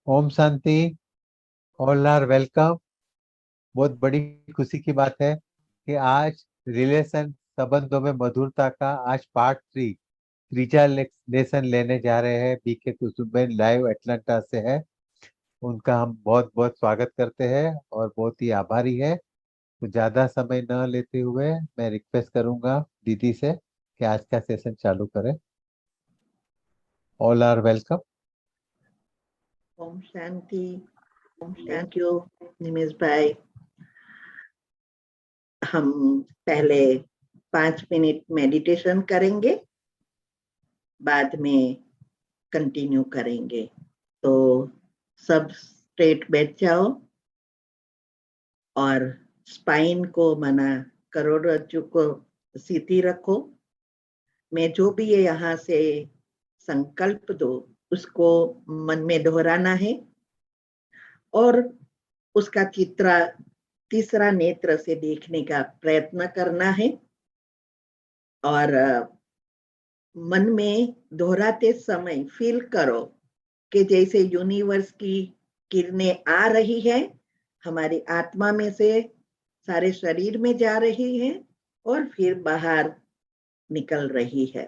Om Shanti. All are welcome. बहुत बड़ी खुशी की बात है कि आज रिलेशन संबंधों में मधुरता का आज पार्ट 3 तीसरा लेसन लेने जा रहे हैं। बीके कुसुमबेन लाइव एटलांटा से है। उनका हम बहुत बहुत स्वागत करते हैं और बहुत ही आभारी है। तो ज्यादा समय न लेते हुए मैं रिक्वेस्ट करूंगा दीदी से कि आज का सेशन चालू करें। All are welcome. ओम शांति। थैंक यू निमेश भाई। हम पहले 5 मिनट मेडिटेशन करेंगे, बाद में कंटिन्यू करेंगे। तो सब स्ट्रेट बैठ जाओ और स्पाइन को माना करोड़रज्जु को सीधी रखो। मैं जो भी ये यहाँ से संकल्प दो उसको मन में दोहराना है और उसका चित्र तीसरा नेत्र से देखने का प्रयत्न करना है। और मन में दोहराते समय फील करो कि जैसे यूनिवर्स की किरणें आ रही है, हमारी आत्मा में से सारे शरीर में जा रही है और फिर बाहर निकल रही है।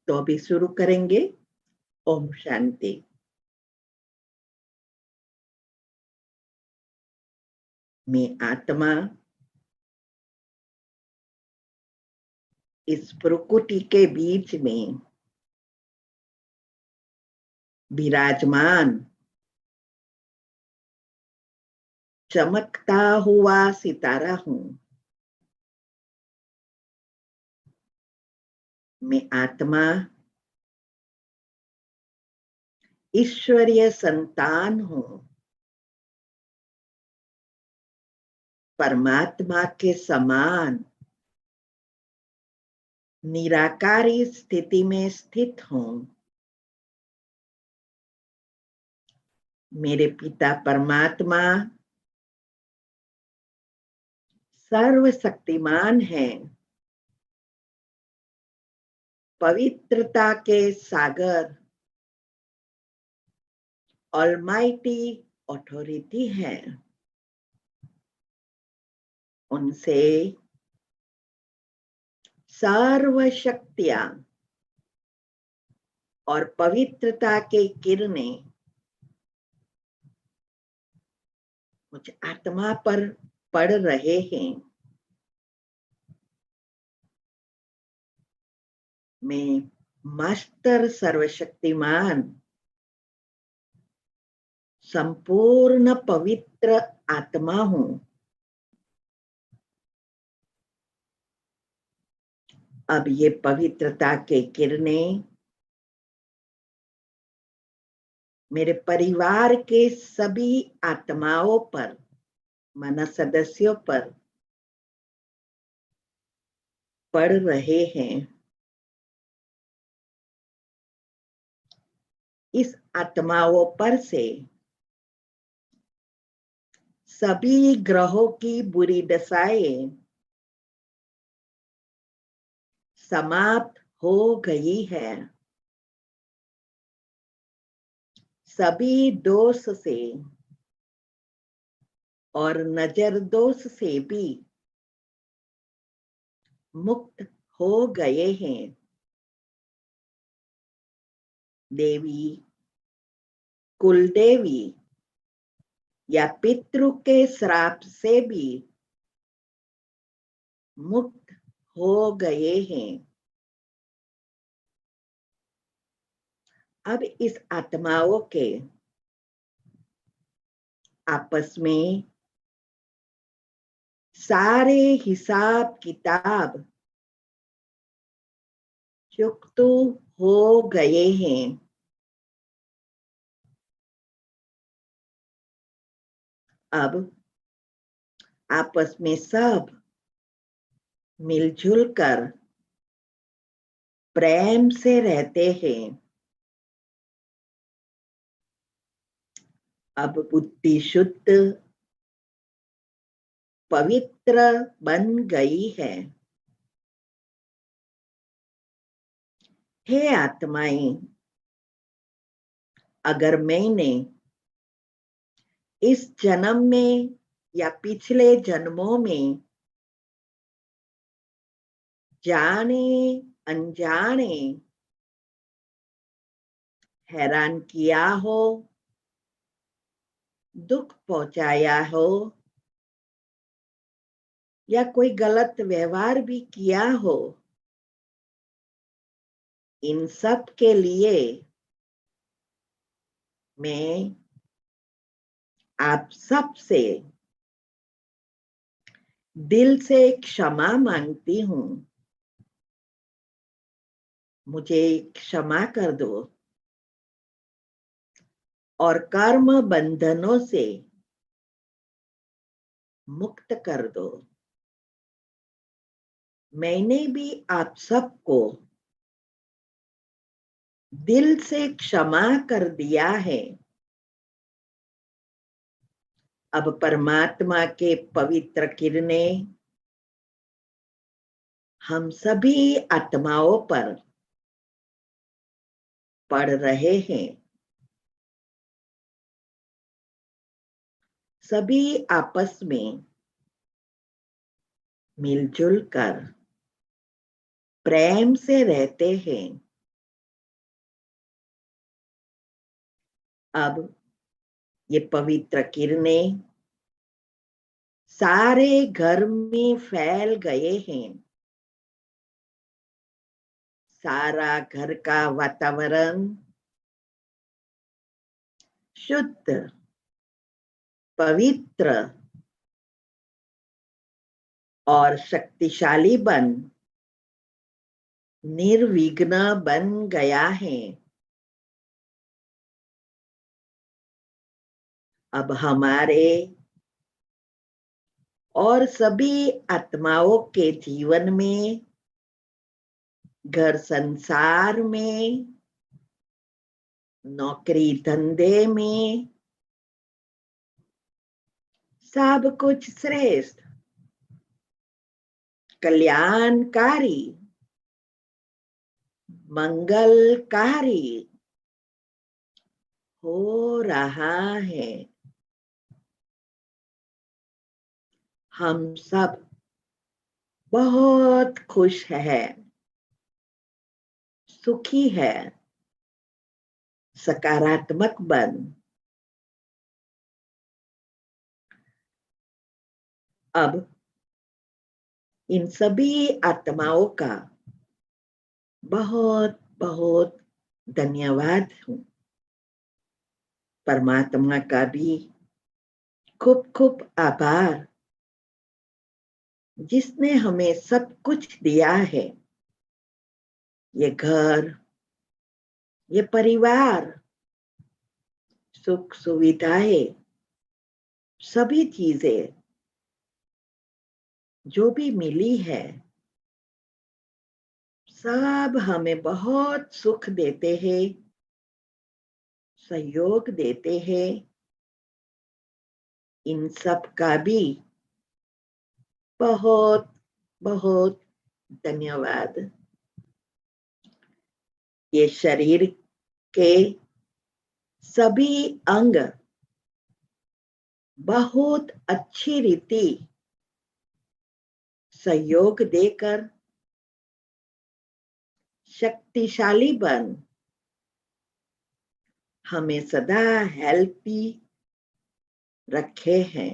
तो अभी शुरू करेंगे। ओम शांति। मैं आत्मा इस प्रकृति के बीच में विराजमान चमकता हुआ सितारा हूं। मैं आत्मा ईश्वरीय संतान हूं। परमात्मा के समान निराकारी स्थिति में स्थित हूं। मेरे पिता परमात्मा सर्वशक्तिमान हैं। पवित्रता के सागर ऑलमाइटी अथॉरिटी है। उनसे सर्व शक्तियां और पवित्रता के किरणें मुझ आत्मा पर पड़ रहे हैं। मैं मास्टर सर्वशक्तिमान संपूर्ण पवित्र आत्मा हूं। अब ये पवित्रता के किरणें मेरे परिवार के सभी आत्माओं पर, माना सदस्यों पर पड़ रहे हैं। इस आत्माओं पर से सभी ग्रहों की बुरी दशाएं समाप्त हो गई है। सभी दोष से और नजर दोष से भी मुक्त हो गए हैं। देवी, कुलदेवी या पितृ के श्राप से भी मुक्त हो गए हैं। अब इस आत्माओं के आपस में सारे हिसाब किताब चुकत हो गए हैं। अब आपस में सब मिलजुल कर प्रेम से रहते हैं। अब बुद्धि शुद्ध पवित्र बन गई है। हे आत्माएं, अगर मैंने इस जन्म में या पिछले जन्मों में जाने अनजाने हैरान किया हो, दुख पहुंचाया हो या कोई गलत व्यवहार भी किया हो, इन सब के लिए मैं आप सब से दिल से क्षमा मांगती हूं। मुझे क्षमा कर दो और कर्म बंधनों से मुक्त कर दो। मैंने भी आप सबको दिल से क्षमा कर दिया है। अब परमात्मा के पवित्र किरणें हम सभी आत्माओं पर पड़ रहे हैं। सभी आपस में मिलजुल कर प्रेम से रहते हैं। अब ये पवित्र किरणें सारे घर में फैल गए हैं। सारा घर का वातावरण शुद्ध, पवित्र और शक्तिशाली बन निर्विघ्न बन गया है। अब हमारे और सभी आत्माओं के जीवन में, घर संसार में, नौकरी धंधे में सब कुछ श्रेष्ठ, कल्याणकारी, मंगलकारी हो रहा है। हम सब बहुत खुश हैं, सुखी है, सकारात्मक बन। अब इन सभी आत्माओं का बहुत बहुत धन्यवाद हूं। परमात्मा का भी खूब खूब आभार, जिसने हमें सब कुछ दिया है। ये घर, ये परिवार, सुख सुविधाएं, सभी चीजें जो भी मिली है, सब हमें बहुत सुख देते हैं, सहयोग देते हैं। इन सब का भी बहुत बहुत धन्यवाद। ये शरीर के सभी अंग बहुत अच्छी रीति सहयोग देकर शक्तिशाली बन हमें सदा हेल्पी रखे हैं।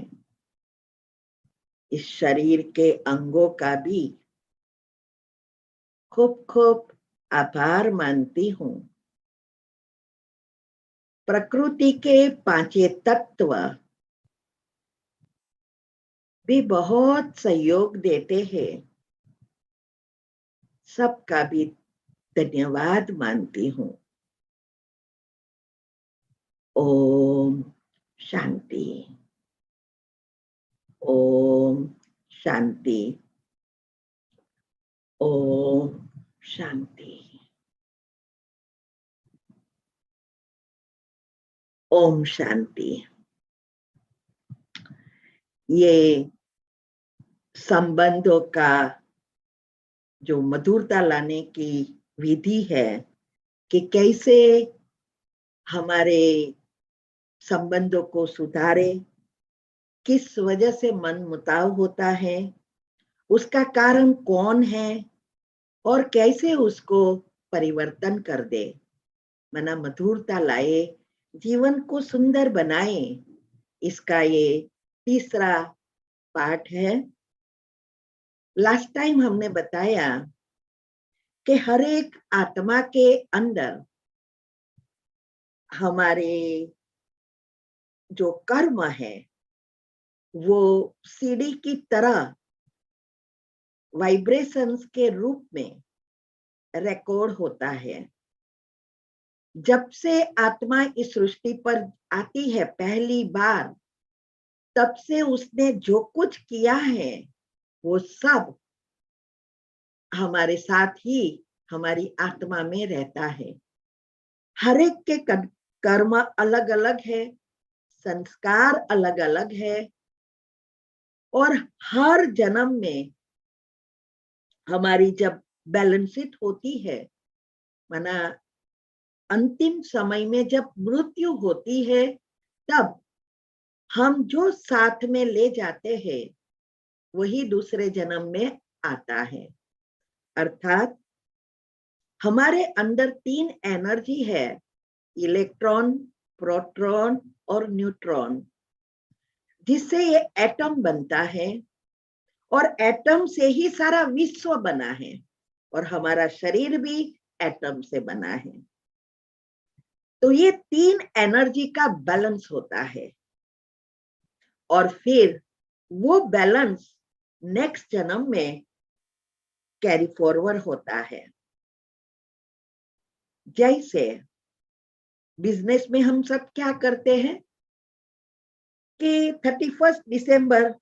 इस शरीर के अंगों का भी खूब खूब आभार मानती हूं। प्रकृति के पांचों तत्व भी बहुत सहयोग देते हैं। सबका भी धन्यवाद मानती हूं। ओम शांति, ओम शांति, ओम शांति, ओम शांति। ये संबंधों का जो मधुरता लाने की विधि है कि कैसे हमारे संबंधों को सुधारे, किस वजह से मन मुटाव होता है, उसका कारण कौन है और कैसे उसको परिवर्तन कर दे, मना मधुरता लाए, जीवन को सुंदर बनाए। इसका ये तीसरा पार्ट है। लास्ट टाइम हमने बताया कि हर एक आत्मा के अंदर हमारे जो कर्म है वो सीढ़ी की तरह वाइब्रेशंस के रूप में रिकॉर्ड होता है। जब से आत्मा इस सृष्टि पर आती है पहली बार, तब से उसने जो कुछ किया है वो सब हमारे साथ ही हमारी आत्मा में रहता है। हर एक के कर्म अलग अलग है, संस्कार अलग अलग है, और हर जन्म में हमारी जब बैलेंसित होती है, माना अंतिम समय में जब मृत्यु होती है, तब हम जो साथ में ले जाते हैं वही दूसरे जन्म में आता है। अर्थात हमारे अंदर 3 एनर्जी है, इलेक्ट्रॉन, प्रोटॉन और न्यूट्रॉन, जिससे ये एटम बनता है, और एटम से ही सारा विश्व बना है, और हमारा शरीर भी एटम से बना है। तो ये 3 एनर्जी का बैलेंस होता है, और फिर वो बैलेंस नेक्स्ट जन्म में कैरी फॉरवर्ड होता है। जैसे बिजनेस में हम सब क्या करते हैं कि 31 दिसंबर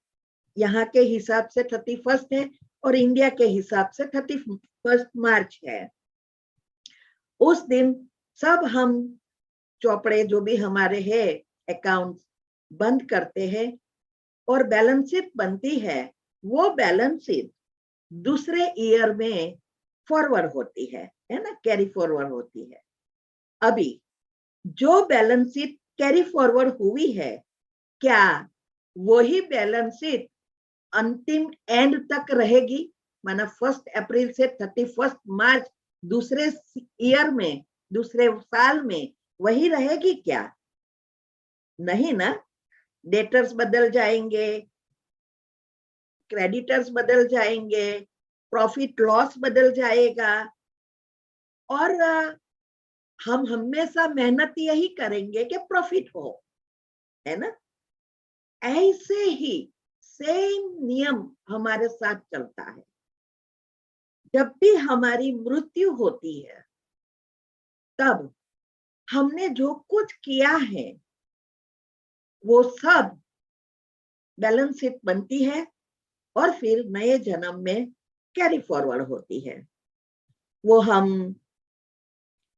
यहाँ के हिसाब से 31 है और इंडिया के हिसाब से 31 मार्च है। उस दिन सब हम चौपड़े जो भी हमारे है अकाउंट बंद करते हैं, और बैलेंस शीट बनती है। वो बैलेंस शीट दूसरे ईयर में फॉरवर्ड होती है ना, कैरी फॉरवर्ड होती है। अभी जो बैलेंस शीट कैरी फॉरवर्ड हुई है, क्या वही बैलेंस शीट अंतिम एंड तक रहेगी? माना 1 अप्रैल से 31 मार्च दूसरे ईयर में, दूसरे साल में वही रहेगी क्या? नहीं ना, डेटर्स बदल जाएंगे, क्रेडिटर्स बदल जाएंगे, प्रॉफिट लॉस बदल जाएगा, और हम हमेशा मेहनत यही करेंगे कि प्रॉफिट हो, है ना। ऐसे ही सेम नियम हमारे साथ चलता है। जब भी हमारी मृत्यु होती है, तब हमने जो कुछ किया है वो सब बैलेंस शीट बनती है, और फिर नए जन्म में कैरी फॉरवर्ड होती है। वो हम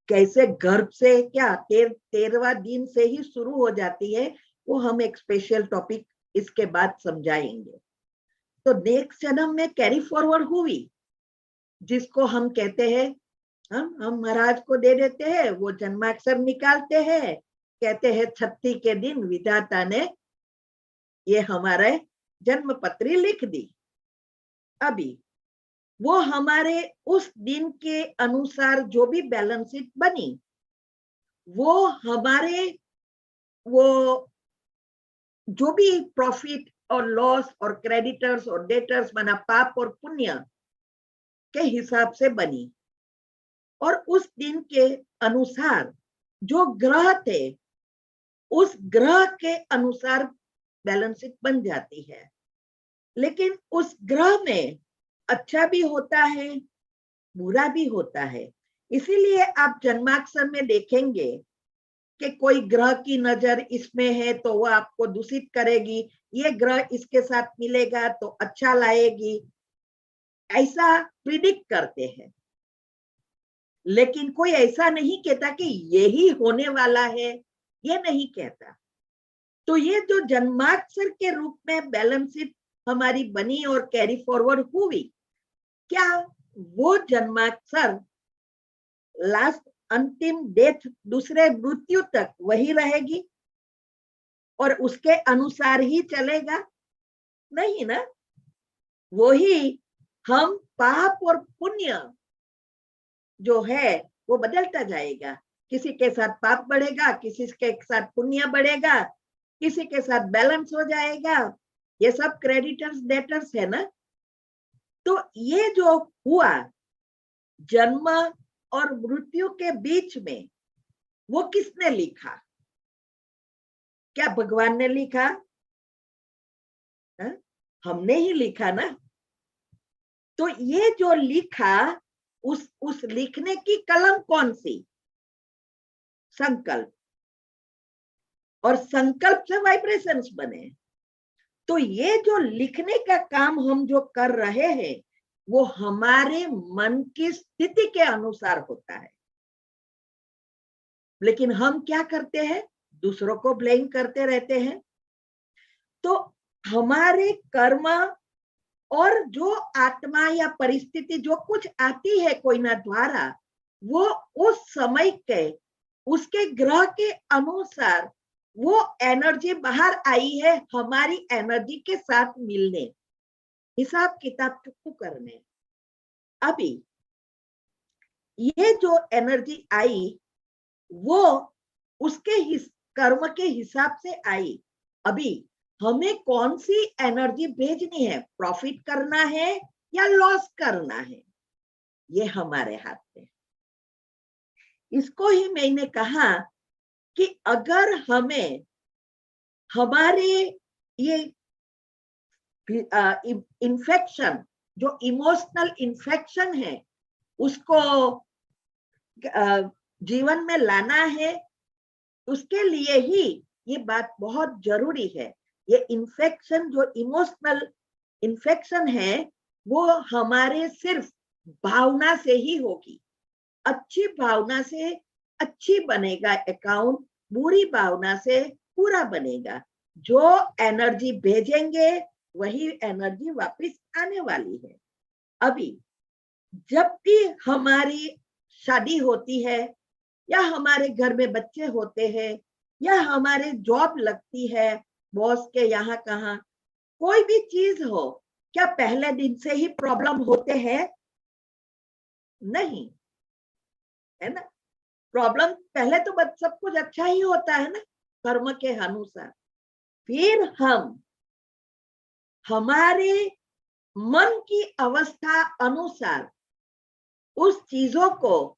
कैसे गर्भ से क्या 13वां दिन से ही शुरू हो जाती है, वो हम एक स्पेशल टॉपिक इसके बाद समझाएंगे। तो नेक्स्ट जन्म में कैरी फॉरवर्ड हुई, जिसको हम कहते हैं, हम महाराज को दे देते हैं, वो जन्माक्षर निकालते हैं, कहते हैं 36 के दिन विधाता ने ये हमारे जन्म पत्री लिख दी। अभी वो हमारे उस दिन के अनुसार जो भी बैलेंस शीट बनी, वो हमारे वो जो भी प्रॉफिट और लॉस और क्रेडिटर्स और डेटर्स माना पाप और पुण्य के हिसाब से बनी, और उस दिन के अनुसार जो ग्रह थे उस ग्रह के अनुसार बैलेंस शीट बन जाती है। लेकिन उस ग्रह में अच्छा भी होता है, बुरा भी होता है। इसीलिए आप जन्माक्षर में देखेंगे कि कोई ग्रह की नजर इसमें है तो वो आपको दूषित करेगी, ये ग्रह इसके साथ मिलेगा तो अच्छा लाएगी, ऐसा प्रिडिक्ट करते हैं। लेकिन कोई ऐसा नहीं कहता कि यही होने वाला है, ये नहीं कहता। तो ये जो जन्माक्षर के रूप में बैलेंस शीट हमारी बनी और कैरी फॉरवर्ड हुई, क्या वो जन्माक्षर लास्ट अंतिम डेथ दूसरे मृत्यु तक वही रहेगी? और उसके अनुसार ही चलेगा? नहीं ना। वही हम पाप और पुण्य जो है वो बदलता जाएगा। किसी के साथ पाप बढ़ेगा, किसी के साथ पुण्य बढ़ेगा, किसी के साथ बैलेंस हो जाएगा। ये सब क्रेडिटर्स डेटर्स है ना। तो ये जो हुआ जन्म और मृत्यु के बीच में, वो किसने लिखा? क्या भगवान ने लिखा? हा? हमने ही लिखा ना। तो ये जो लिखा, उस लिखने की कलम कौन सी? संकल्प। और संकल्प से वाइब्रेशंस बने। तो ये जो लिखने का काम हम जो कर रहे हैं वो हमारे मन की स्थिति के अनुसार होता है। लेकिन हम क्या करते हैं? दूसरों को ब्लेम करते रहते हैं। तो हमारे कर्म और जो आत्मा या परिस्थिति जो कुछ आती है कोई ना द्वारा, वो उस समय के उसके ग्रह के अनुसार वो एनर्जी बाहर आई है हमारी एनर्जी के साथ मिलने, हिसाब किताब करने। अभी ये जो एनर्जी आई वो उसके कर्म के हिसाब से आई। अभी हमें कौन सी एनर्जी भेजनी है? प्रॉफिट करना है या लॉस करना है? ये हमारे हाथ में। इसको ही मैंने कहा कि अगर हमें हमारे ये इन्फेक्शन जो इमोशनल इन्फेक्शन है उसको जीवन में लाना है, उसके लिए ही ये बात बहुत जरूरी है। ये इन्फेक्शन जो इमोशनल इन्फेक्शन है वो हमारे सिर्फ भावना से ही होगी। अच्छी भावना से अच्छी बनेगा अकाउंट, बुरी भावना से पूरा बनेगा। जो एनर्जी भेजेंगे वही एनर्जी वापस आने वाली है। अभी जब भी हमारी शादी होती है या हमारे घर में बच्चे होते हैं या हमारे जॉब लगती है बॉस के यहाँ कहाँ, कोई भी चीज हो, क्या पहले दिन से ही प्रॉब्लम होते हैं? नहीं, है ना। प्रॉब्लम पहले तो सब कुछ अच्छा ही होता है ना, कर्म के अनुसार। फिर हम हमारे मन की अवस्था अनुसार उस चीजों को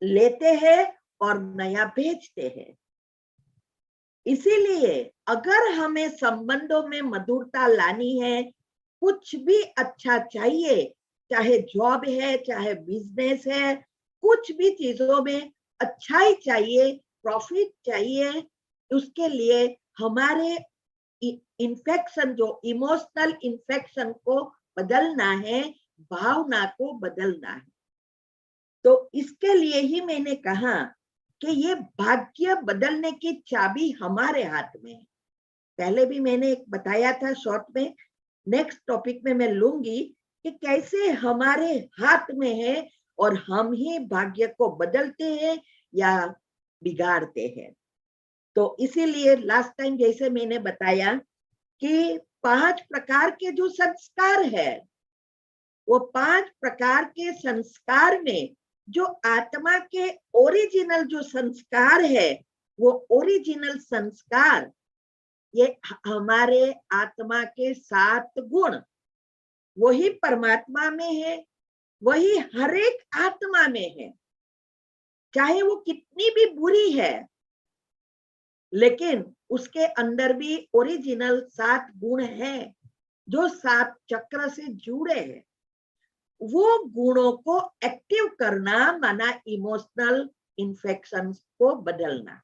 लेते हैं और नया भेजते हैं। इसीलिए अगर हमें संबंधों में मधुरता लानी है, कुछ भी अच्छा चाहिए, चाहे जॉब है चाहे बिजनेस है, कुछ भी चीजों में अच्छाई चाहिए, प्रॉफिट चाहिए, उसके लिए हमारे इन्फेक्शन जो इमोशनल इन्फेक्शन को बदलना है, भावना को बदलना है। तो इसके लिए ही मैंने कहा कि ये भाग्य बदलने की चाबी हमारे हाथ में है। पहले भी मैंने एक बताया था शॉर्ट में, नेक्स्ट टॉपिक में मैं लूंगी कि कैसे हमारे हाथ में है और हम ही भाग्य को बदलते हैं या बिगाड़ते हैं। तो इसीलिए लास्ट टाइम जैसे मैंने बताया कि 5 प्रकार के जो संस्कार है, वो 5 प्रकार के संस्कार में जो आत्मा के ओरिजिनल जो संस्कार है, वो ओरिजिनल संस्कार ये हमारे आत्मा के 7 गुण, वही परमात्मा में है, वही हर एक आत्मा में है। चाहे वो कितनी भी बुरी है, लेकिन उसके अंदर भी ओरिजिनल 7 गुण है जो 7 चक्र से जुड़े हैं। वो गुणों को एक्टिव करना माना इमोशनल इन्फेक्शंस को बदलना,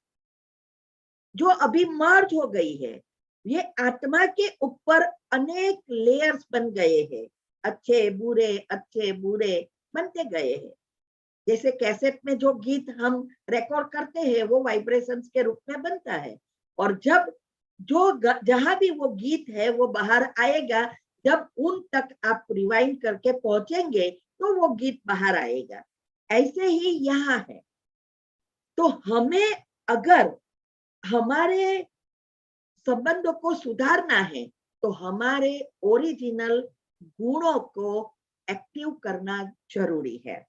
जो अभी मर्ज हो गई है। ये आत्मा के ऊपर अनेक लेयर्स बन गए हैं, अच्छे बुरे बनते गए हैं। जैसे कैसेट में जो गीत हम रिकॉर्ड करते हैं वो वाइब्रेशंस के रूप में बनता है, और जब जहां भी वो गीत है वो बाहर आएगा, जब उन तक आप रिवाइंड करके पहुंचेंगे तो वो गीत बाहर आएगा। ऐसे ही यहाँ है। तो हमें अगर हमारे संबंधों को सुधारना है तो हमारे ओरिजिनल गुणों को एक्टिव करना जरूरी है।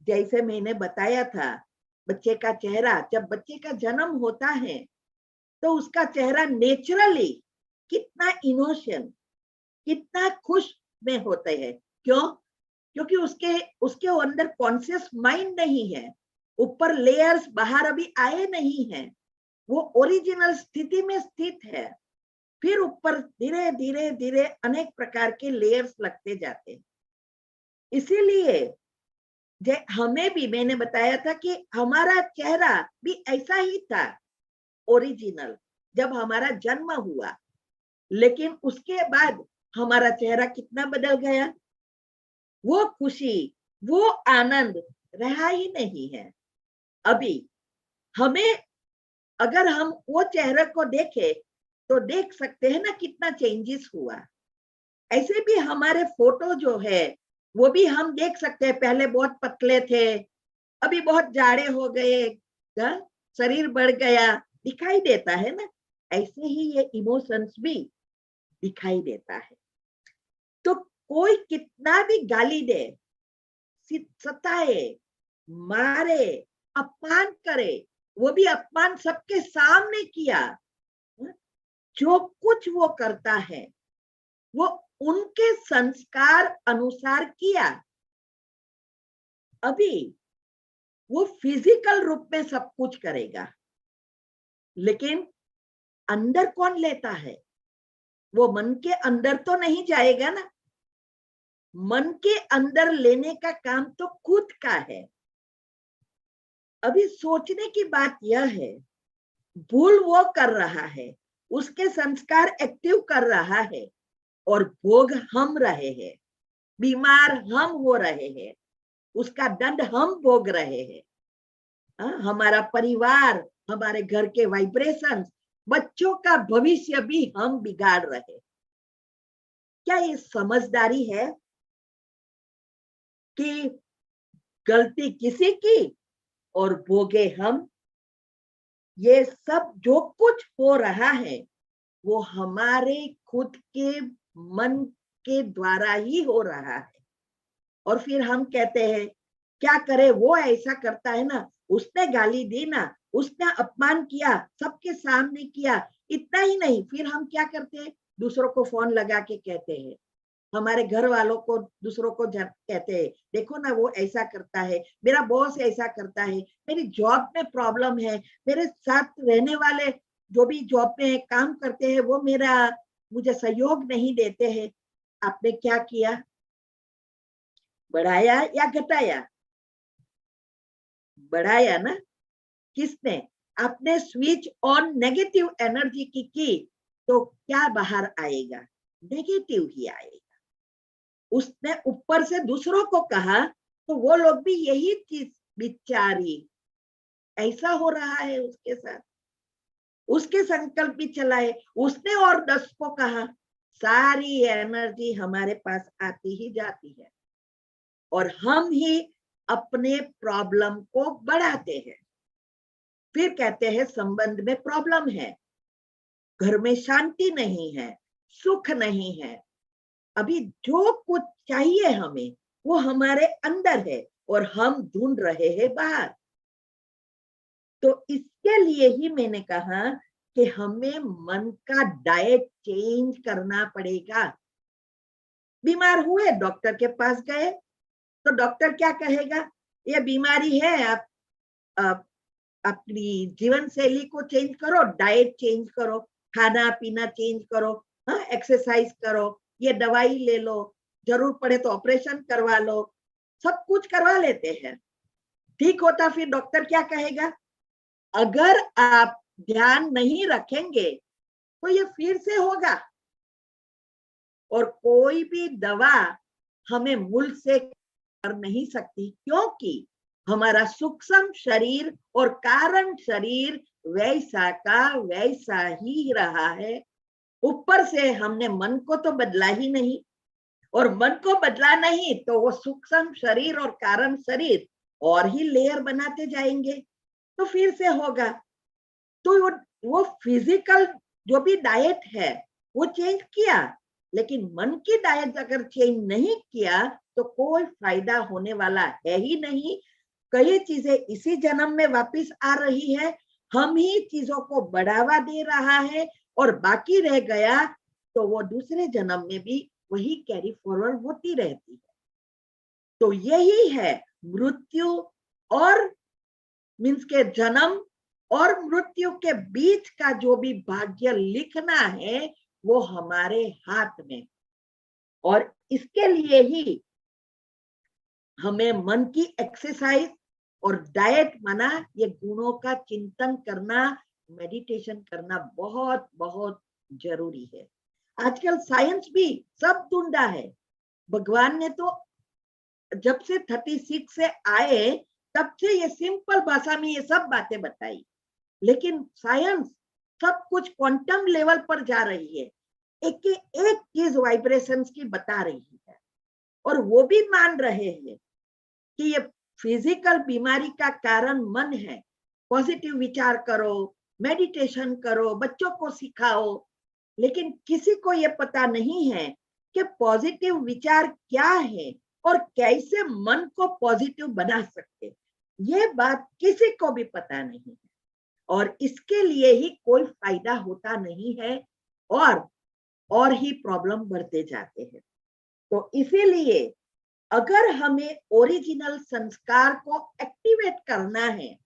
जैसे मैंने बताया था, बच्चे का चेहरा, जब बच्चे का जन्म होता है तो उसका चेहरा नेचुरली कितना इनोसेंट, कितना खुश में होते हैं। क्यों? क्योंकि उसके अंदर कॉन्शियस माइंड नहीं है, ऊपर लेयर्स बाहर अभी आए नहीं हैं, वो ओरिजिनल स्थिति में स्थित है। फिर ऊपर धीरे धीरे धीरे अनेक प्रकार के लेयर्स लगते जाते हैं। इसीलिए हमें भी, मैंने बताया था कि हमारा चेहरा भी ऐसा ही था ओरिजिनल जब हमारा जन्म हुआ, लेकिन उसके बाद हमारा चेहरा कितना बदल गया। वो खुशी, वो आनंद रहा ही नहीं है। अभी हमें, अगर हम वो चेहरे को देखें तो देख सकते हैं ना कितना चेंजेस हुआ। ऐसे भी हमारे फोटो जो है वो भी हम देख सकते हैं, पहले बहुत पतले थे, अभी बहुत जाड़े हो गए, शरीर बढ़ गया, दिखाई देता है ना। ऐसे ही ये इमोशंस भी दिखाई देता है। तो कोई कितना भी गाली दे, सताए, मारे, अपमान करे, वो भी अपमान सबके सामने किया, जो कुछ वो करता है वो उनके संस्कार अनुसार किया। अभी वो फिजिकल रूप में सब कुछ करेगा, लेकिन अंदर कौन लेता है? वो मन के अंदर तो नहीं जाएगा ना। मन के अंदर लेने का काम तो खुद का है। अभी सोचने की बात यह है, भूल वो कर रहा है, उसके संस्कार एक्टिव कर रहा है, और भोग हम रहे हैं, बीमार हम हो रहे हैं, उसका दंड हम भोग रहे हैं। हमारा परिवार, हमारे घर के वाइब्रेशंस, बच्चों का भविष्य भी हम बिगाड़ रहे। क्या ये समझदारी है कि गलती किसी की और भोगे हम? ये सब जो कुछ हो रहा है वो हमारे खुद के मन के द्वारा ही हो रहा है। और फिर हम कहते हैं क्या करे, वो ऐसा करता है ना, उसने गाली दी ना, उसने अपमान किया, सबके सामने किया। इतना ही नहीं, फिर हम क्या करते हैं, दूसरों को फोन लगा के कहते हैं, हमारे घर वालों को दूसरों को कहते हैं, देखो ना वो ऐसा करता है, मेरा बॉस ऐसा करता है, मेरी जॉब में प्रॉब्लम है, मेरे साथ रहने वाले जो भी जॉब में काम करते हैं वो मुझे सहयोग नहीं देते हैं। आपने क्या किया? बढ़ाया या घटाया? बढ़ाया ना। किसने? आपने स्विच ऑन नेगेटिव एनर्जी की तो क्या बाहर आएगा? नेगेटिव ही आएगा। उसने ऊपर से दूसरों को कहा तो वो लोग भी यही चीज, बिचारी ऐसा हो रहा है उसके साथ, उसके संकल्प भी चलाए, उसने और 10 को कहा, सारी एनर्जी हमारे पास आती ही जाती है और हम ही अपने प्रॉब्लम को बढ़ाते हैं। फिर कहते हैं संबंध में प्रॉब्लम है, घर में शांति नहीं है, सुख नहीं है। अभी जो कुछ चाहिए हमें वो हमारे अंदर है और हम ढूंढ रहे हैं बाहर। तो इसके लिए ही मैंने कहा कि हमें मन का डाइट चेंज करना पड़ेगा। बीमार हुए, डॉक्टर के पास गए तो डॉक्टर क्या कहेगा? ये बीमारी है, आप अपनी जीवन शैली को चेंज करो, डाइट चेंज करो, खाना पीना चेंज करो, एक्सरसाइज करो, ये दवाई ले लो, जरूर पड़े तो ऑपरेशन करवा लो। सब कुछ करवा लेते हैं, ठीक होता। फिर डॉक्टर क्या कहेगा? अगर आप ध्यान नहीं रखेंगे तो ये फिर से होगा। और कोई भी दवा हमें मूल से कर नहीं सकती, क्योंकि हमारा सूक्ष्म शरीर और कारण शरीर वैसा का वैसा ही रहा है। ऊपर से हमने मन को तो बदला ही नहीं, और मन को बदला नहीं तो वो सूक्ष्म शरीर और कारण शरीर और ही लेयर बनाते जाएंगे, तो फिर से होगा। तो वो वो फिजिकल जो भी डाइट है वो चेंज किया, लेकिन मन की डाइट अगर चेंज नहीं किया तो कोई फायदा होने वाला है ही नहीं। कई चीजें इसी जन्म में वापस आ रही है, हम ही चीजों को बढ़ावा दे रहा है, और बाकी रह गया तो वो दूसरे जन्म में भी वही कैरी फॉरवर्ड होती रहती है। तो यही है मृत्यु और मीन्स के जन्म और मृत्यु के बीच का जो भी भाग्य लिखना है वो हमारे हाथ में। और इसके लिए ही हमें मन की एक्सरसाइज और डाइट माना ये गुणों का चिंतन करना, मेडिटेशन करना बहुत बहुत जरूरी है। आजकल साइंस भी सब ढूंढा है। भगवान ने तो जब से 36 से आए तब से ये सिंपल भाषा में ये सब बातें बताई, लेकिन साइंस सब कुछ क्वांटम लेवल पर जा रही है, एक एक चीज वाइब्रेशंस की बता रही है। और वो भी मान रहे हैं कि ये फिजिकल बीमारी का कारण मन है। पॉजिटिव विचार करो, मेडिटेशन करो, बच्चों को सिखाओ, लेकिन किसी को ये पता नहीं है कि पॉजिटिव विचार क्या है और कैसे मन को पॉजिटिव बना सकते। ये बात किसी को भी पता नहीं है, और इसके लिए ही कोई फायदा होता नहीं है, और ही प्रॉब्लम बढ़ते जाते हैं। तो इसीलिए अगर हमें ओरिजिनल संस्कार को एक्टिवेट करना है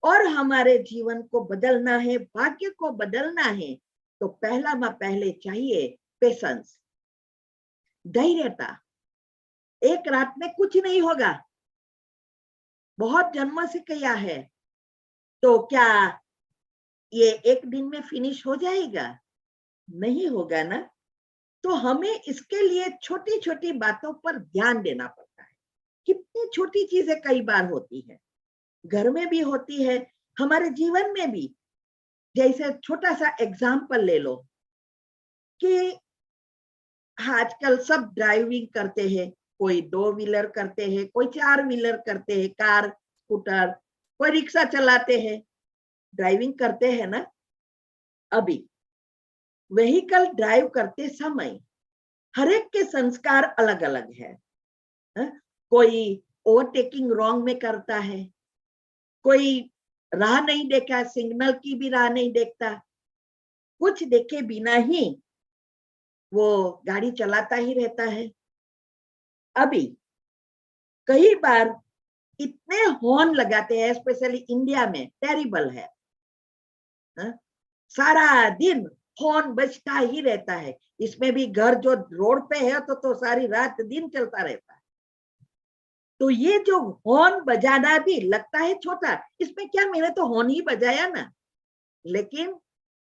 और हमारे जीवन को बदलना है, भाग्य को बदलना है, तो पहले चाहिए पेशेंस, धैर्यता। एक रात में कुछ नहीं होगा, बहुत जन्म से किया है, तो क्या ये एक दिन में फिनिश हो जाएगा? नहीं होगा ना। तो हमें इसके लिए छोटी छोटी बातों पर ध्यान देना पड़ता है। कितनी छोटी चीजें कई बार होती है, घर में भी होती है, हमारे जीवन में भी। जैसे छोटा सा एग्जाम्पल ले लो कि आजकल सब ड्राइविंग करते हैं, कोई 2 व्हीलर करते हैं, कोई 4 व्हीलर करते हैं, कार, स्कूटर, कोई रिक्शा चलाते हैं, ड्राइविंग करते हैं ना। अभी व्हीकल ड्राइव करते समय हर एक के संस्कार अलग अलग है। कोई ओवरटेकिंग रॉन्ग में करता है, कोई राह नहीं देखा, सिग्नल की भी राह नहीं देखता, कुछ देखे बिना ही वो गाड़ी चलाता ही रहता है। अभी कई बार इतने हॉर्न लगाते हैं, स्पेशली इंडिया में टेरिबल है। सारा दिन हॉर्न बजता ही रहता है, इसमें भी घर जो रोड पे है तो सारी रात दिन चलता रहता है। तो ये जो हॉर्न बजाना भी लगता है छोटा, इसमें क्या, मैंने तो हॉर्न ही बजाया ना। लेकिन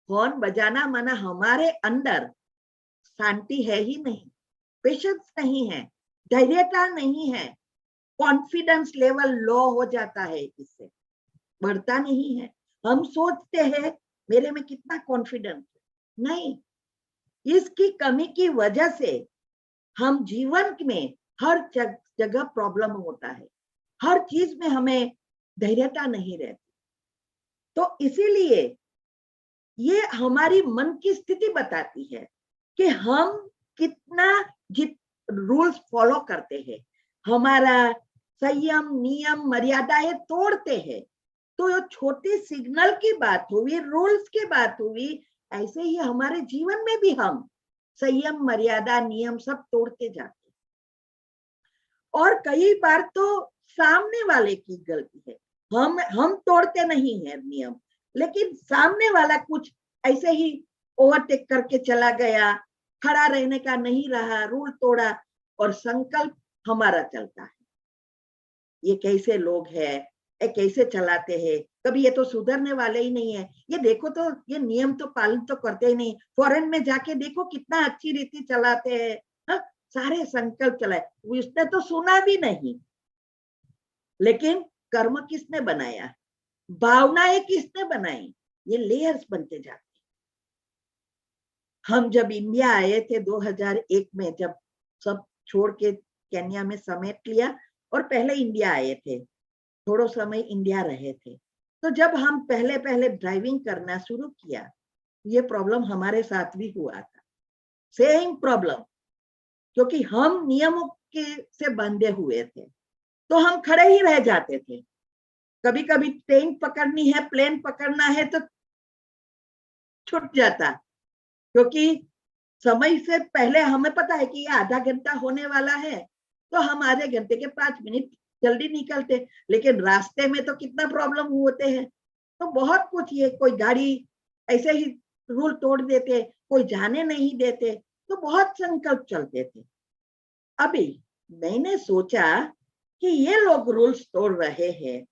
हॉर्न बजाना माना हमारे अंदर शांति है ही नहीं, पेशेंस नहीं है, धैर्यता नहीं है, कॉन्फिडेंस लेवल लो हो जाता है, इससे बढ़ता नहीं है। हम सोचते हैं मेरे में कितना कॉन्फिडेंस है, नहीं, इसकी कमी की वजह से हम जीवन में हर जगह प्रॉब्लम होता है, हर चीज में हमें धैर्यता नहीं रहती। तो इसीलिए ये हमारी मन की स्थिति बताती है कि हम कितना रूल्स फॉलो करते हैं, हमारा संयम, नियम, मर्यादाएं तोड़ते हैं। तो ये छोटी सिग्नल की बात हुई, रूल्स की बात हुई, ऐसे ही हमारे जीवन में भी हम संयम, मर्यादा, नियम सब तोड़ते जाते हैं। और कई बार तो सामने वाले की गलती है, हम तोड़ते नहीं है नियम, लेकिन सामने वाला कुछ ऐसे ही ओवरटेक करके चला गया, खड़ा रहने का नहीं रहा, रूल तोड़ा, और संकल्प हमारा चलता है। ये कैसे लोग हैं, ये कैसे चलाते हैं, कभी ये तो सुधरने वाले ही नहीं है, ये देखो तो ये नियम तो पालन तो करते ही नहीं, फॉरेन में जाके देखो कितना अच्छी रीति चलाते हैं। हाँ, सारे संकल्प चलाए, उसने तो सुना भी नहीं, लेकिन कर्म किसने बनाया, भावनाएं किसने बनाई, ये लेयर्स बनते जाते। हम जब इंडिया आए थे 2001 में, जब सब छोड़ के केन्या में समेट लिया और पहले इंडिया आए थे, थोड़ा समय इंडिया रहे थे, तो जब हम पहले पहले ड्राइविंग करना शुरू किया, ये प्रॉब्लम हमारे साथ भी हुआ था, सेम प्रॉब्लम, क्योंकि हम नियमों के से बंधे हुए थे, तो हम खड़े ही रह जाते थे। कभी कभी ट्रेन पकड़नी है, प्लेन पकड़ना है तो छूट जाता, क्योंकि समय से पहले हमें पता है कि ये आधा घंटा होने वाला है, तो हम आधे घंटे के 5 मिनट जल्दी निकलते। लेकिन रास्ते में तो कितना प्रॉब्लम होते हैं, तो बहुत कुछ, ये कोई गाड़ी ऐसे ही रूल तोड़ देते, कोई जाने नहीं देते, तो बहुत संकल्प चलते थे। अभी मैंने सोचा कि ये लोग रूल्स तोड़ रहे हैं,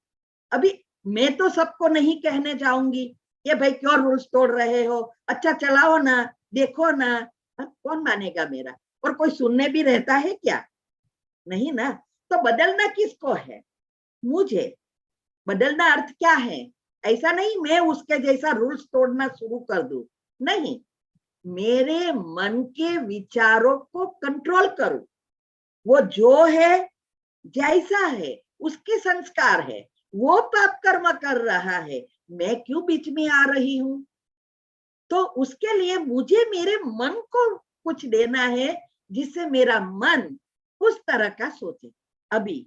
अभी मैं तो सबको नहीं कहने जाऊंगी ये भाई क्यों रूल्स तोड़ रहे हो, अच्छा चलाओ ना, देखो ना। कौन मानेगा मेरा? और कोई सुनने भी रहता है क्या? नहीं ना। तो बदलना किसको है? मुझे। बदलना अर्थ क्या है? ऐसा नहीं मैं उसके जैसा रूल्स तोड़ना शुरू कर दूं, नहीं, मेरे मन के विचारों को कंट्रोल करूं। वो जो है, जैसा है, उसके संस्कार है, वो पाप कर्म कर रहा है, मैं क्यों बीच में आ रही हूं? तो उसके लिए मुझे मेरे मन को कुछ देना है, जिससे मेरा मन उस तरह का सोचे। अभी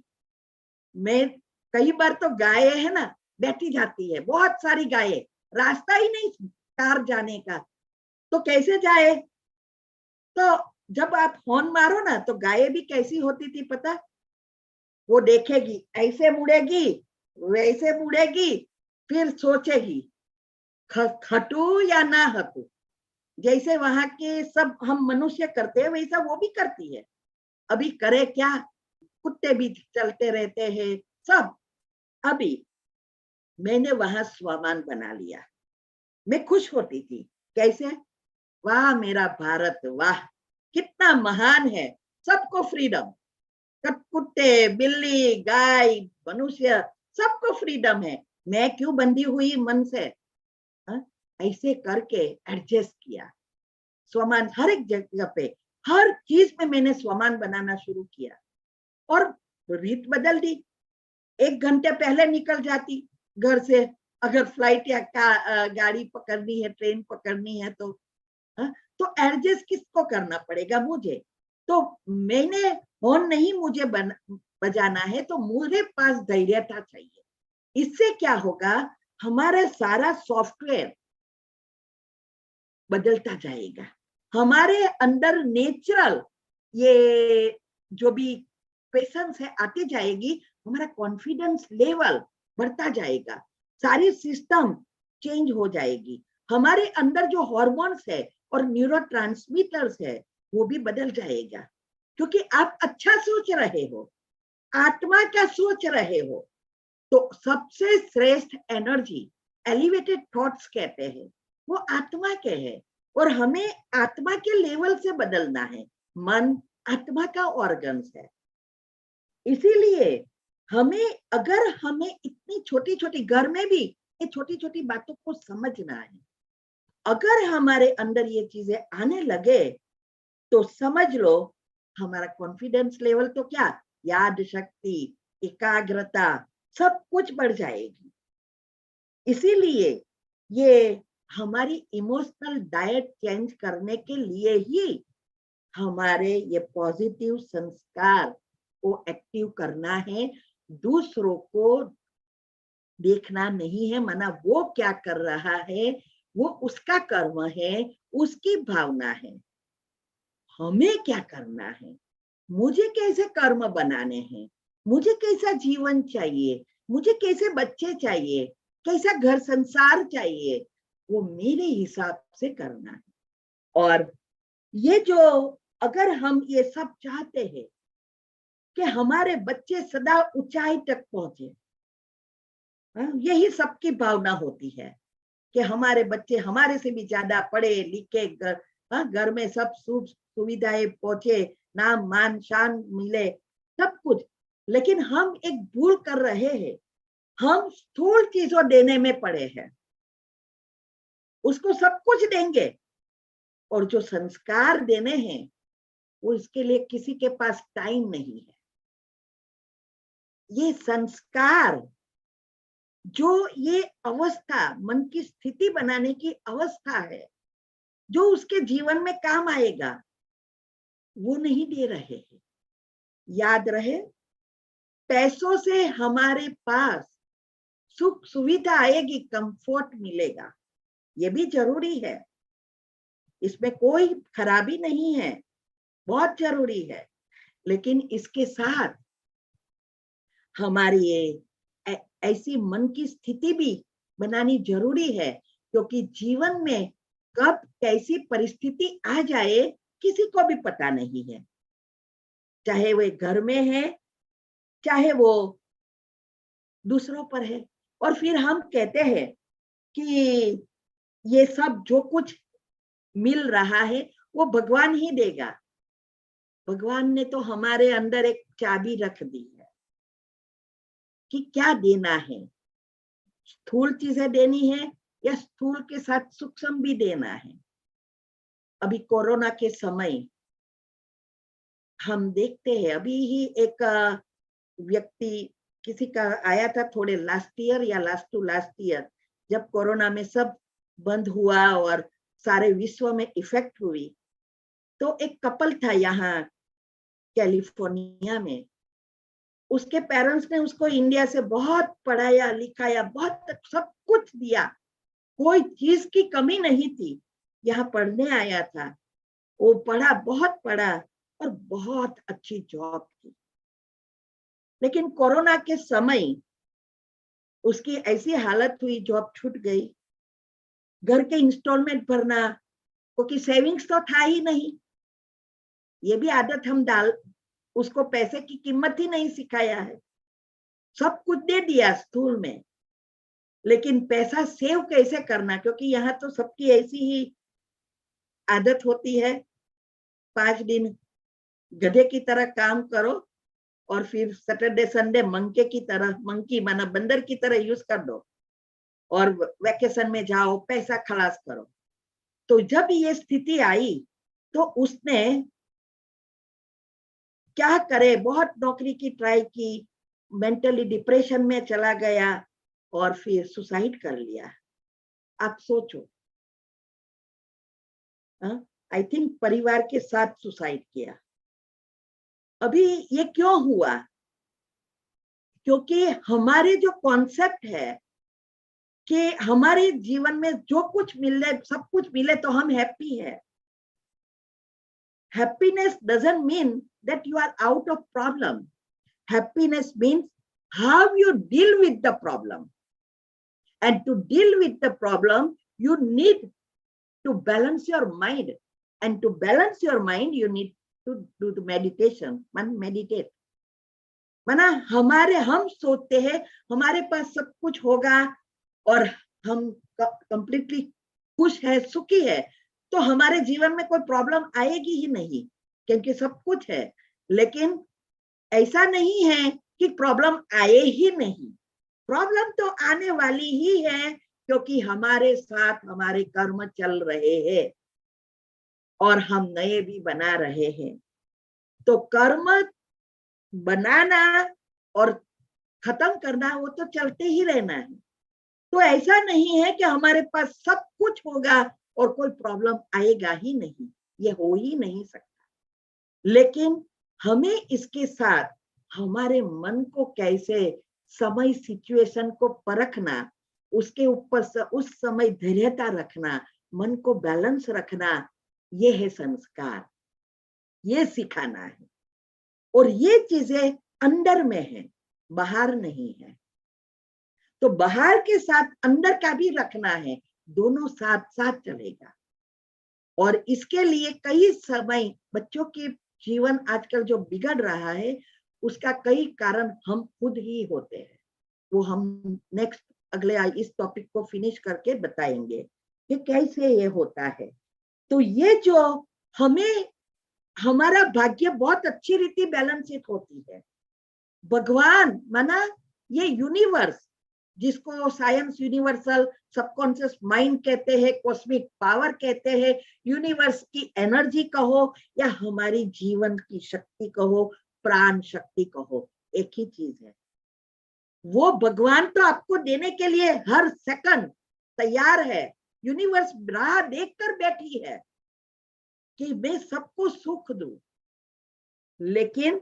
मैं कई बार तो गाय है ना, बैठी जाती है, बहुत सारी गायें, रास्ता ही नहीं कार जाने का, तो कैसे जाए? तो जब आप हॉर्न मारो ना, तो गायें भी कैसी होती थी पता? वो देखेगी, ऐसे मुड़ेगी, वैसे मुड़ेगी, फिर सोचेगी हटू या ना हटू। जैसे वहां के सब हम मनुष्य करते हैं, वैसा वो भी करती है। अभी करे क्या? कुत्ते भी चलते रहते हैं सब। अभी मैंने वहां स्वमान बना लिया, मैं खुश होती थी। कैसे? वाह मेरा भारत, वाह कितना महान है, सबको फ्रीडम, कुत्ते, बिल्ली, गाय, मनुष्य, सबको फ्रीडम है, मैं क्यों बंधी हुई मन से? हा? ऐसे करके एडजस्ट किया। स्वमान हर एक जगह पे, हर चीज में मैंने स्वमान बनाना शुरू किया, और रीत बदल दी। 1 घंटे पहले निकल जाती घर से, अगर फ्लाइट या गाड़ी पकड़नी है, ट्रेन पकड़नी है तो। हा? तो एडजस्ट किसको करना पड़ेगा? मुझे। तो मैंने हॉर्न नहीं मुझे बजाना है, तो मुझे पास धैर्यता चाहिए। इससे क्या होगा? हमारा सारा सॉफ्टवेयर बदलता जाएगा, हमारे अंदर नेचुरल ये जो भी पेशेंस है आती जाएगी, हमारा कॉन्फिडेंस लेवल बढ़ता जाएगा, सारी सिस्टम चेंज हो जाएगी, हमारे अंदर जो हॉर्मोन्स है और न्यूरोट्रांसमीटर्स है वो भी बदल जाएगा, क्योंकि आप अच्छा सोच रहे हो, आत्मा का सोच रहे हो। तो सबसे श्रेष्ठ एनर्जी, एलिवेटेड थॉट्स कहते हैं, वो आत्मा के हैं, और हमें आत्मा के लेवल से बदलना है। मन आत्मा का ऑर्गन्स है, इसीलिए हमें, अगर हमें इतनी छोटी छोटी, घर में भी ये छोटी छोटी बातों को समझना है, अगर हमारे अंदर ये चीजें आने लगे, तो समझ लो हमारा कॉन्फिडेंस लेवल तो क्या, याद शक्ति, एकाग्रता, सब कुछ बढ़ जाएगी। इसीलिए ये हमारी इमोशनल डाइट चेंज करने के लिए ही हमारे ये पॉजिटिव संस्कार को एक्टिव करना है, दूसरों को देखना नहीं है, माना वो क्या कर रहा है, वो उसका कर्म है, उसकी भावना है, हमें क्या करना है, मुझे कैसे कर्म बनाने हैं, मुझे कैसा जीवन चाहिए, मुझे कैसे बच्चे चाहिए, कैसा घर संसार चाहिए, वो मेरे हिसाब से करना है। और ये जो, अगर हम ये सब चाहते हैं कि हमारे बच्चे सदा ऊंचाई तक पहुंचे, यही सबकी भावना होती है कि हमारे बच्चे हमारे से भी ज्यादा पढ़े लिखे, घर में सब सुख सुविधाएं पहुंचे, नाम मान शान मिले, सब कुछ। लेकिन हम एक भूल कर रहे हैं, हम स्थूल चीजों देने में पड़े हैं, उसको सब कुछ देंगे, और जो संस्कार देने हैं वो इसके लिए किसी के पास टाइम नहीं है। ये संस्कार जो ये अवस्था मन की स्थिति बनाने की अवस्था है, जो उसके जीवन में काम आएगा, वो नहीं दे रहे हैं। याद रहे, पैसों से हमारे पास सुख सुविधा आएगी, कंफर्ट मिलेगा, ये भी जरूरी है, इसमें कोई खराबी नहीं है, बहुत जरूरी है। लेकिन इसके साथ हमारी ये ऐसी मन की स्थिति भी बनानी जरूरी है, क्योंकि जीवन में कब कैसी परिस्थिति आ जाए किसी को भी पता नहीं है, चाहे वो घर में है, चाहे वो दूसरों पर है। और फिर हम कहते हैं कि ये सब जो कुछ मिल रहा है वो भगवान ही देगा। भगवान ने तो हमारे अंदर एक चाबी रख दी है कि क्या देना है, स्थूल चीजें देनी है या स्थूल के साथ सूक्ष्म भी देना है। अभी कोरोना के समय हम देखते हैं, अभी ही एक व्यक्ति किसी का आया था थोड़े लास्ट ईयर या लास्ट टू लास्ट ईयर, जब कोरोना में सब बंद हुआ और सारे विश्व में इफेक्ट हुई, तो एक कपल था यहाँ कैलिफोर्निया में, उसके पेरेंट्स ने उसको इंडिया से बहुत पढ़ाया लिखाया, बहुत सब कुछ दिया, कोई चीज की कमी नहीं थी। यहाँ पढ़ने आया था, वो पढ़ा, बहुत पढ़ा और बहुत अच्छी जॉब की। लेकिन कोरोना के समय उसकी ऐसी हालत हुई, जॉब छूट गई, घर के इंस्टॉलमेंट भरना, क्योंकि सेविंग्स तो था ही नहीं। ये भी आदत हम उसको पैसे की कीमत ही नहीं सिखाया है, सब कुछ दे दिया स्थूल में, लेकिन पैसा सेव कैसे करना, क्योंकि यहाँ तो सबकी ऐसी ही आदत होती है, 5 दिन गधे की तरह काम करो और फिर सैटरडे संडे मंके की तरह, मंकी माना बंदर की तरह यूज कर दो और वेकेशन में जाओ, पैसा खलास करो। तो जब ये स्थिति आई तो उसने क्या करे, बहुत नौकरी की ट्राई की, मेंटली डिप्रेशन में चला गया और फिर सुसाइड कर लिया। आप सोचो, आई थिंक परिवार के साथ सुसाइड किया। अभी ये क्यों हुआ? क्योंकि हमारे जो कॉन्सेप्ट है कि हमारे जीवन में जो कुछ मिले, सब कुछ मिले तो हम हैप्पी है। Happiness doesn't mean that you are out of problem. Happiness means how you deal with the problem. And to deal with the problem, you need to balance your mind. And to balance your mind, you need to do the meditation. Meditate. माना हम सोचते हैं हमारे पास सब कुछ होगा और हम कंप्लीटली खुश है, सुखी है, तो हमारे जीवन में कोई प्रॉब्लम आएगी ही नहीं, क्योंकि सब कुछ है। लेकिन ऐसा नहीं है कि प्रॉब्लम आए ही नहीं, प्रॉब्लम तो आने वाली ही है, क्योंकि हमारे साथ हमारे कर्म चल रहे हैं और हम नए भी बना रहे हैं। तो कर्म बनाना और खत्म करना वो तो चलते ही रहना है। तो ऐसा नहीं है कि हमारे पास सब कुछ होगा और कोई प्रॉब्लम आएगा ही नहीं, ये हो ही नहीं सकता। लेकिन हमें इसके साथ हमारे मन को कैसे समय सिचुएशन को परखना, उसके ऊपर उस समय धैर्यता रखना, मन को बैलेंस रखना, ये है संस्कार, ये सिखाना है। और ये चीजें अंदर में है, बाहर नहीं है। तो बाहर के साथ अंदर का भी रखना है, दोनों साथ साथ चलेगा। और इसके लिए कई समय बच्चों के जीवन आजकल जो बिगड़ रहा है, उसका कई कारण हम खुद ही होते हैं। वो हम नेक्स्ट अगले इस टॉपिक को फिनिश करके बताएंगे कि कैसे ये होता है। तो ये जो हमें हमारा भाग्य बहुत अच्छी रीति बैलेंसित होती है। भगवान माना ये यूनिवर्स, जिसको साइंस यूनिवर्सल सबकॉन्शियस माइंड कहते हैं, कॉस्मिक पावर कहते हैं, यूनिवर्स की एनर्जी कहो या हमारी जीवन की शक्ति कहो, प्राण शक्ति कहो, एक ही चीज है। वो भगवान तो आपको देने के लिए हर सेकंड तैयार है। यूनिवर्स राह देखकर बैठी है कि मैं सबको सुख दूं, लेकिन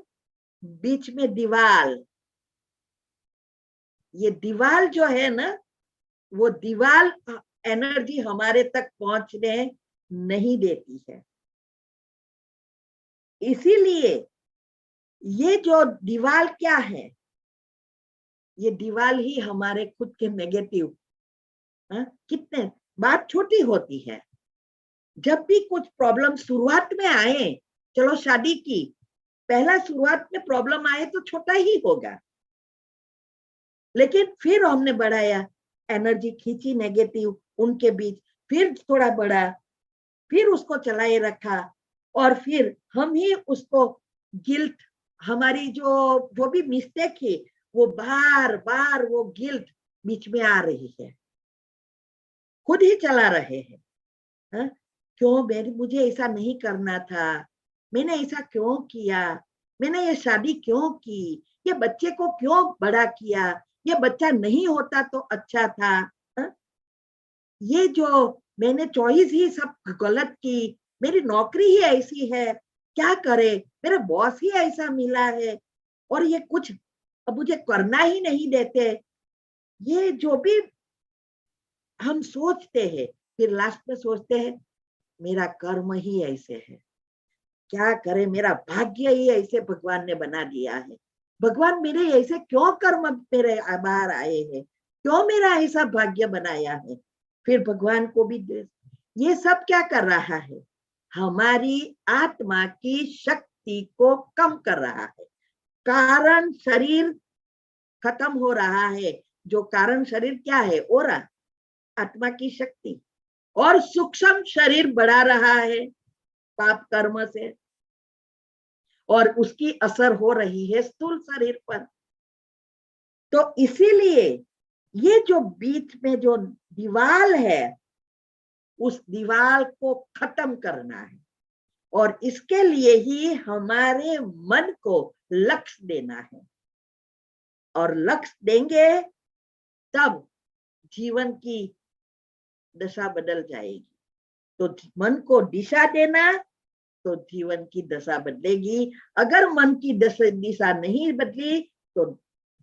बीच में दीवार, ये दीवार जो है ना, वो दीवार एनर्जी हमारे तक पहुंचने नहीं देती है। इसीलिए ये जो दीवार क्या है, ये दीवार ही हमारे खुद के नेगेटिव, कितने बात छोटी होती है। जब भी कुछ प्रॉब्लम शुरुआत में आए, चलो शादी की, पहला शुरुआत में प्रॉब्लम आए तो छोटा ही होगा, लेकिन फिर हमने बढ़ाया, एनर्जी खींची नेगेटिव उनके बीच, फिर थोड़ा बढ़ा, फिर उसको चलाए रखा, और फिर हम ही उसको गिल्ट, हमारी जो भी मिस्टेक है, वो बार बार वो गिल्ट बीच में आ रही है, खुद ही चला रहे हैं। हा? क्यों मुझे ऐसा नहीं करना था, मैंने ऐसा क्यों किया, मैंने ये शादी क्यों की, ये बच्चे को क्यों बड़ा किया, ये बच्चा नहीं होता तो अच्छा था। हा? ये जो मैंने चॉइस ही सब गलत की, मेरी नौकरी ही ऐसी है, क्या करे, मेरा बॉस ही ऐसा मिला है, और ये कुछ अब मुझे करना ही नहीं देते। ये जो भी हम सोचते हैं, फिर लास्ट में सोचते हैं मेरा कर्म ही ऐसे है, क्या करे, मेरा भाग्य ही ऐसे भगवान ने बना दिया है, भगवान मेरे ऐसे क्यों कर्म मेरे बाहर आए हैं, क्यों मेरा ऐसा भाग्य बनाया है। फिर भगवान को भी ये सब क्या कर रहा है, हमारी आत्मा की शक्ति को कम कर रहा है। कारण शरीर खत्म हो रहा है, जो कारण शरीर क्या है, ओरा, आत्मा की शक्ति, और सूक्ष्म शरीर बढ़ा रहा है पाप कर्म से, और उसकी असर हो रही है स्थूल शरीर पर। तो इसीलिए ये जो बीच में जो दीवार है, उस दीवार को खत्म करना है, और इसके लिए ही हमारे मन को लक्ष्य देना है, और लक्ष्य देंगे तब जीवन की दशा बदल जाएगी। तो मन को दिशा देना, तो जीवन की दशा बदलेगी। अगर मन की दिशा नहीं बदली तो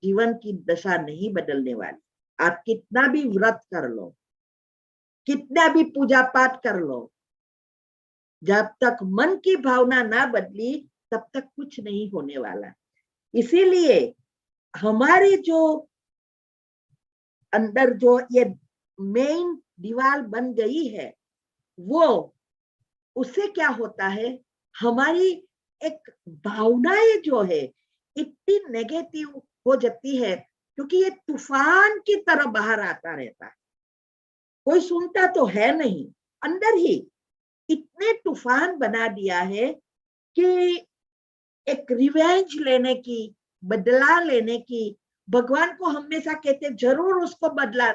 जीवन की दशा नहीं बदलने वाली। आप कितना भी व्रत कर लो, कितना भी पूजा पाठ कर लो, जब तक मन की भावना ना बदली तब तक कुछ नहीं होने वाला। इसीलिए हमारे जो अंदर जो ये मेन दीवार बन गई है, वो उससे क्या होता है, हमारी एक भावनाएं जो है इतनी नेगेटिव हो जाती है, क्योंकि ये तूफान की तरह बाहर आता रहता है, कोई सुनता तो है नहीं, अंदर ही इतने तूफान बना दिया है कि एक रिवेंज लेने की, बदला लेने की, भगवान को हमेशा कहते जरूर उसको बदला,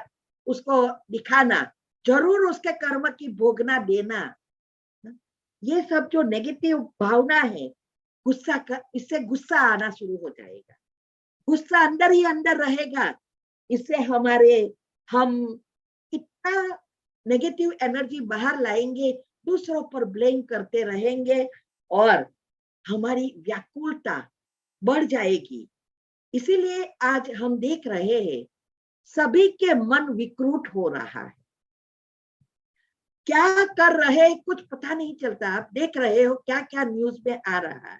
उसको दिखाना, जरूर उसके कर्म की भोगना देना। ये सब जो नेगेटिव भावना है, गुस्सा का, इससे गुस्सा आना शुरू हो जाएगा, गुस्सा अंदर ही अंदर रहेगा, इससे हम इतना नेगेटिव एनर्जी बाहर लाएंगे, दूसरों पर ब्लेम करते रहेंगे, और हमारी व्याकुलता बढ़ जाएगी। इसीलिए आज हम देख रहे हैं सभी के मन विकृत हो रहा है, क्या कर रहे कुछ पता नहीं चलता। आप देख रहे हो क्या क्या न्यूज में आ रहा है,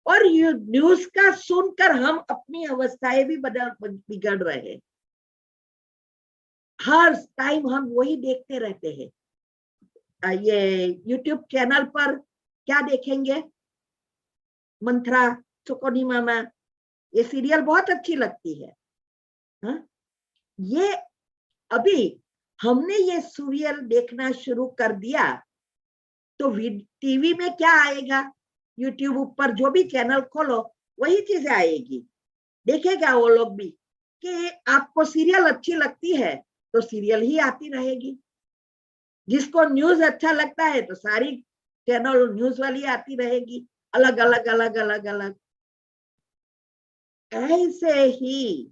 और ये न्यूज का सुनकर हम अपनी अवस्थाएं भी बिगड़ रहे हैं। हर टाइम हम वही देखते रहते हैं। ये यूट्यूब चैनल पर क्या देखेंगे, मंत्रा, चुकोनी मामा, ये सीरियल बहुत अच्छी लगती है। ये अभी हमने ये सीरियल देखना शुरू कर दिया तो टीवी में क्या आएगा, यूट्यूब ऊपर जो भी चैनल खोलो वही चीजें आएगी। देखेगा वो लोग भी कि आपको सीरियल अच्छी लगती है तो सीरियल ही आती रहेगी, जिसको न्यूज अच्छा लगता है तो सारी चैनल न्यूज वाली आती रहेगी, अलग अलग अलग अलग अलग। ऐसे ही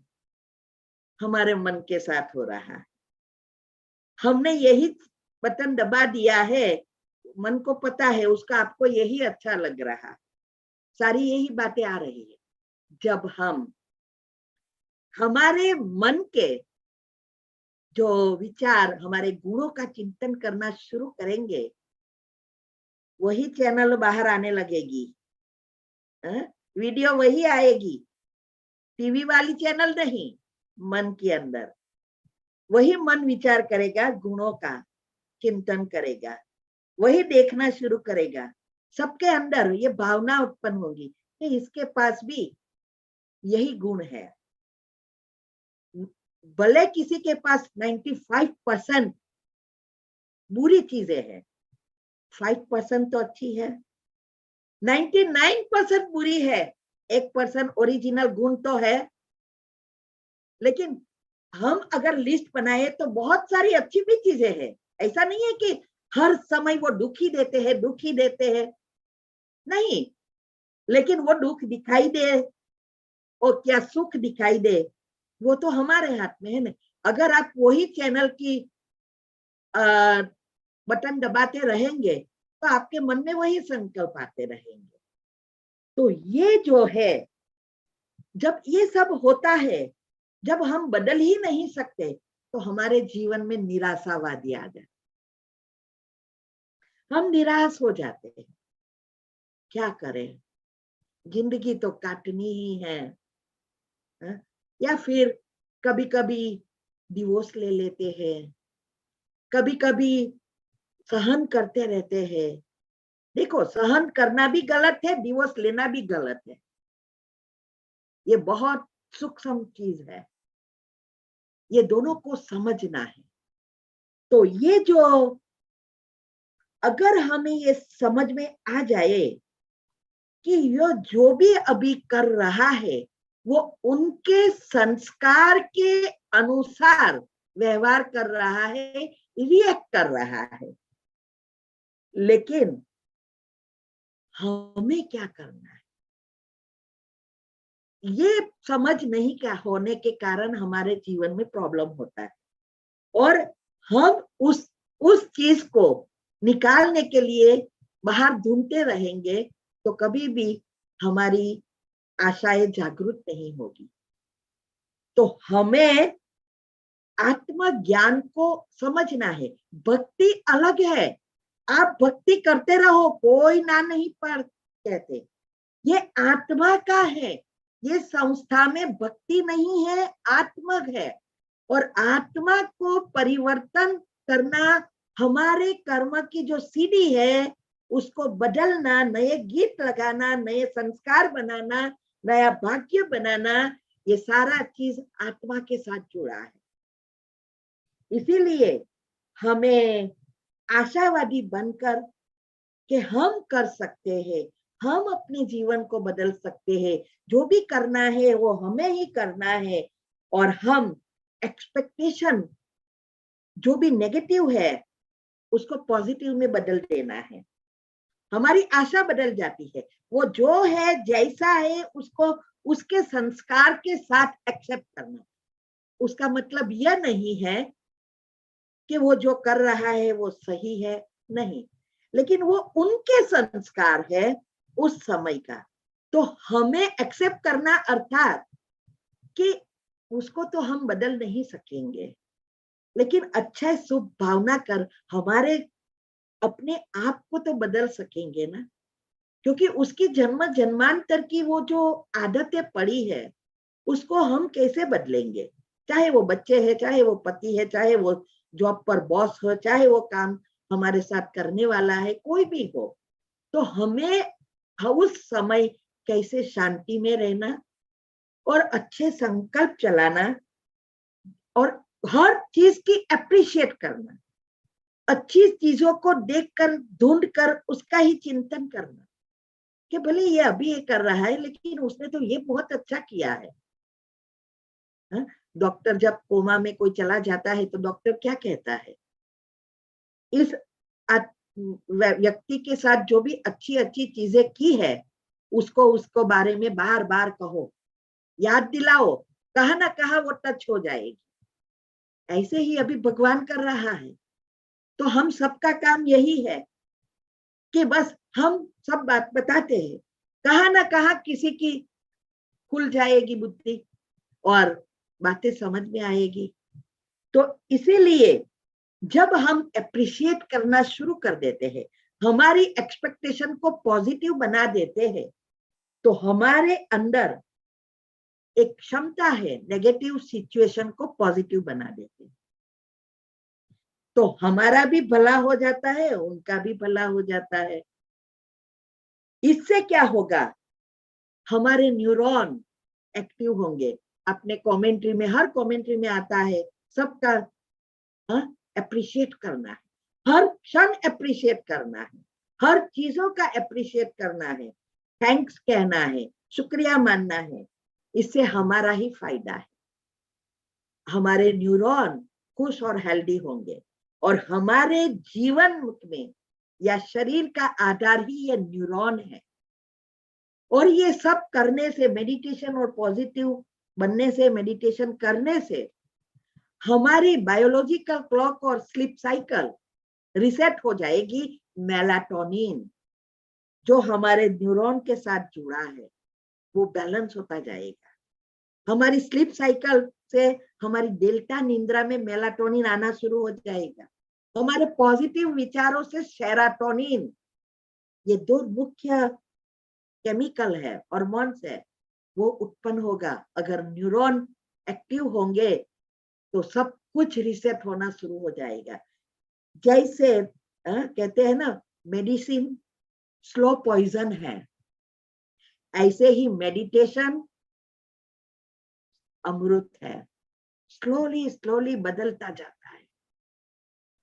हमारे मन के साथ हो रहा है। हमने यही बटन दबा दिया है, मन को पता है उसका आपको यही अच्छा लग रहा, सारी यही बातें आ रही है। जब हम हमारे मन के जो विचार, हमारे गुणों का चिंतन करना शुरू करेंगे, वही चैनल बाहर आने लगेगी, वीडियो वही आएगी, टीवी वाली चैनल नहीं, मन के अंदर वही मन विचार करेगा, गुणों का चिंतन करेगा, वही देखना शुरू करेगा। सबके अंदर ये भावना उत्पन्न होगी कि इसके पास भी यही गुण है। भले किसी के पास 95% बुरी चीजें हैं, 5% तो अच्छी है, 99% बुरी है, 1% ओरिजिनल गुण तो है। लेकिन हम अगर लिस्ट बनाए तो बहुत सारी अच्छी भी चीजें हैं। ऐसा नहीं है कि हर समय वो दुखी देते हैं, नहीं। लेकिन वो दुख दिखाई दे और क्या सुख दिखाई दे, वो तो हमारे हाथ में है ना। अगर आप वही चैनल की बटन दबाते रहेंगे तो आपके मन में वही संकल्प आते रहेंगे। तो ये जो है, जब ये सब होता है, जब हम बदल ही नहीं सकते, तो हमारे जीवन में निराशावादी आ जाए, हम निराश हो जाते हैं। क्या करें, जिंदगी तो काटनी ही है, या फिर कभी कभी डिवोर्स ले लेते हैं, कभी कभी सहन करते रहते हैं। देखो, सहन करना भी गलत है, डिवोर्स लेना भी गलत है, ये बहुत सूक्ष्म चीज है, ये दोनों को समझना है। तो ये जो, अगर हमें ये समझ में आ जाए कि ये जो भी अभी कर रहा है वो उनके संस्कार के अनुसार व्यवहार कर रहा है, रिएक्ट कर रहा है, लेकिन हमें क्या करना है, ये समझ नहीं क्या होने के कारण हमारे जीवन में प्रॉब्लम होता है। और हम उस चीज को निकालने के लिए बाहर ढूंढते रहेंगे तो कभी भी हमारी आशाएं जागृत नहीं होगी। तो हमें आत्मज्ञान को समझना है। भक्ति अलग है, आप भक्ति करते रहो, कोई ना नहीं पर कहते, ये आत्मा का है, ये संस्था में भक्ति नहीं है, आत्मक है। और आत्मा को परिवर्तन करना, हमारे कर्म की जो सीढ़ी है उसको बदलना, नए गीत लगाना, नए संस्कार बनाना, नया भाग्य बनाना, ये सारा चीज आत्मा के साथ जुड़ा है। इसीलिए हमें आशावादी बनकर कि हम कर सकते हैं, हम अपने जीवन को बदल सकते हैं, जो भी करना है वो हमें ही करना है। और हम एक्सपेक्टेशन जो भी नेगेटिव है उसको पॉजिटिव में बदल देना है। हमारी आशा बदल जाती है, वो जो है जैसा है उसको उसके संस्कार के साथ एक्सेप्ट करना। उसका मतलब यह नहीं है कि वो जो कर रहा है वो सही है, नहीं, लेकिन वो उनके संस्कार है उस समय का। तो हमें एक्सेप्ट करना, अर्थात कि उसको तो हम बदल नहीं सकेंगे, लेकिन अच्छा शुभ भावना कर हमारे अपने आप को तो बदल सकेंगे ना। क्योंकि उसकी जन्म जन्मांतर की वो जो आदतें पड़ी है उसको हम कैसे बदलेंगे। चाहे वो बच्चे है, चाहे वो पति है, चाहे वो जॉब पर बॉस हो, चाहे वो काम हमारे साथ करने वाला है, कोई भी हो, तो हमें उस समय कैसे शांति में रहना और अच्छे संकल्प चलाना और हर चीज की अप्रिशिएट करना, अच्छी चीजों को देखकर ढूंढ कर उसका ही चिंतन करना कि भले ये अभी ये कर रहा है लेकिन उसने तो ये बहुत अच्छा किया है। डॉक्टर जब कोमा में कोई चला जाता है तो डॉक्टर क्या कहता है, इस व्यक्ति के साथ जो भी अच्छी अच्छी चीजें की है उसको बारे में बार बार कहो, याद दिलाओ, कहा ना कहा वो टच हो जाएगी। ऐसे ही अभी भगवान कर रहा है। तो हम सबका काम यही है कि बस हम सब बात बताते हैं, कहा ना कहा किसी की खुल जाएगी बुद्धि और बातें समझ में आएगी। तो इसीलिए जब हम अप्रिशिएट करना शुरू कर देते हैं, हमारी एक्सपेक्टेशन को पॉजिटिव बना देते हैं, तो हमारे अंदर एक क्षमता है नेगेटिव सिचुएशन को पॉजिटिव बना देते हैं। तो हमारा भी भला हो जाता है, उनका भी भला हो जाता है। इससे क्या होगा, हमारे न्यूरॉन एक्टिव होंगे। अपने कमेंट्री में, हर कमेंट्री में आता है सबका अप्रिशिएट करना है, हर क्षण अप्रिशिएट करना है, हर चीजों का अप्रिशिएट करना है, थैंक्स कहना है, शुक्रिया मानना है। इससे हमारा ही फायदा है। हमारे न्यूरॉन खुश और हेल्दी होंगे और हमारे जीवन में या शरीर का आधार ही ये न्यूरॉन है। और ये सब करने से, मेडिटेशन और पॉजिटिव बनने से, मेडिटेशन करने से हमारी बायोलॉजिकल क्लॉक और स्लीप साइकिल रिसेट हो जाएगी। मेलाटोनिन जो हमारे न्यूरॉन के साथ जुड़ा है वो बैलेंस होता जाएगा। हमारी स्लीप साइकिल से हमारी डेल्टा निंद्रा में मेलाटोनिन आना शुरू हो जाएगा। हमारे पॉजिटिव विचारों से सेरोटोनिन, ये दो मुख्य केमिकल है, हार्मोन्स है, वो उत्पन्न होगा। अगर न्यूरॉन एक्टिव होंगे तो सब कुछ रिसेट होना शुरू हो जाएगा। जैसे कहते हैं ना, मेडिसिन स्लो पॉइजन है, ऐसे ही मेडिटेशन अमृत है। स्लोली स्लोली बदलता जाता है।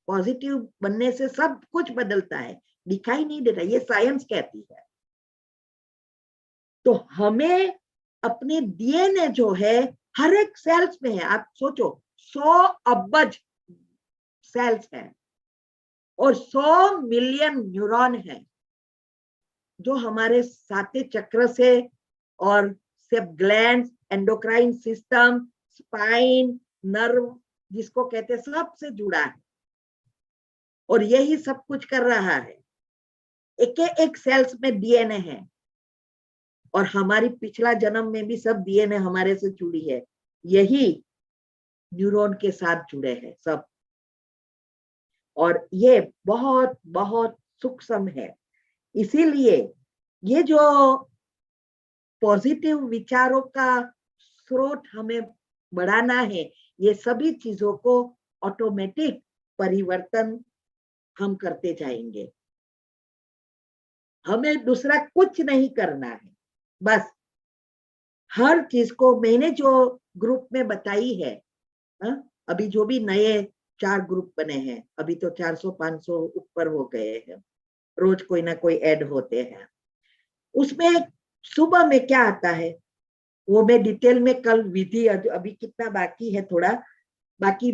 पॉजिटिव बनने से सब कुछ बदलता है, दिखाई नहीं देता, ये साइंस कहती है। तो हमें अपने डीएनए जो है हर एक सेल्स में है। आप सोचो 100 अब्ज सेल्स है और 100 मिलियन न्यूरॉन है जो हमारे साते चक्र से और सब glands, endocrine system, spine, nerve जिसको कहते हैं, सबसे जुड़ा है और यही सब कुछ कर रहा है। एक एक सेल्स में डीएनए है और हमारी पिछला जन्म में भी सब डीएनए हमारे से जुड़ी है, यही न्यूरॉन के साथ जुड़े हैं सब। और ये बहुत बहुत सूक्ष्म है। इसीलिए ये जो पॉजिटिव विचारों का स्रोत हमें बढ़ाना है, ये सभी चीजों को ऑटोमेटिक परिवर्तन हम करते जाएंगे। हमें दूसरा कुछ नहीं करना है, बस हर चीज को मैंने जो ग्रुप में बताई है, अभी जो भी नए 4 ग्रुप बने हैं, अभी तो 400-500 ऊपर हो गए हैं, रोज कोई ना कोई ऐड होते हैं। उसमें सुबह में क्या आता है वो मैं डिटेल में कल विधि, अभी कितना बाकी है थोड़ा बाकी,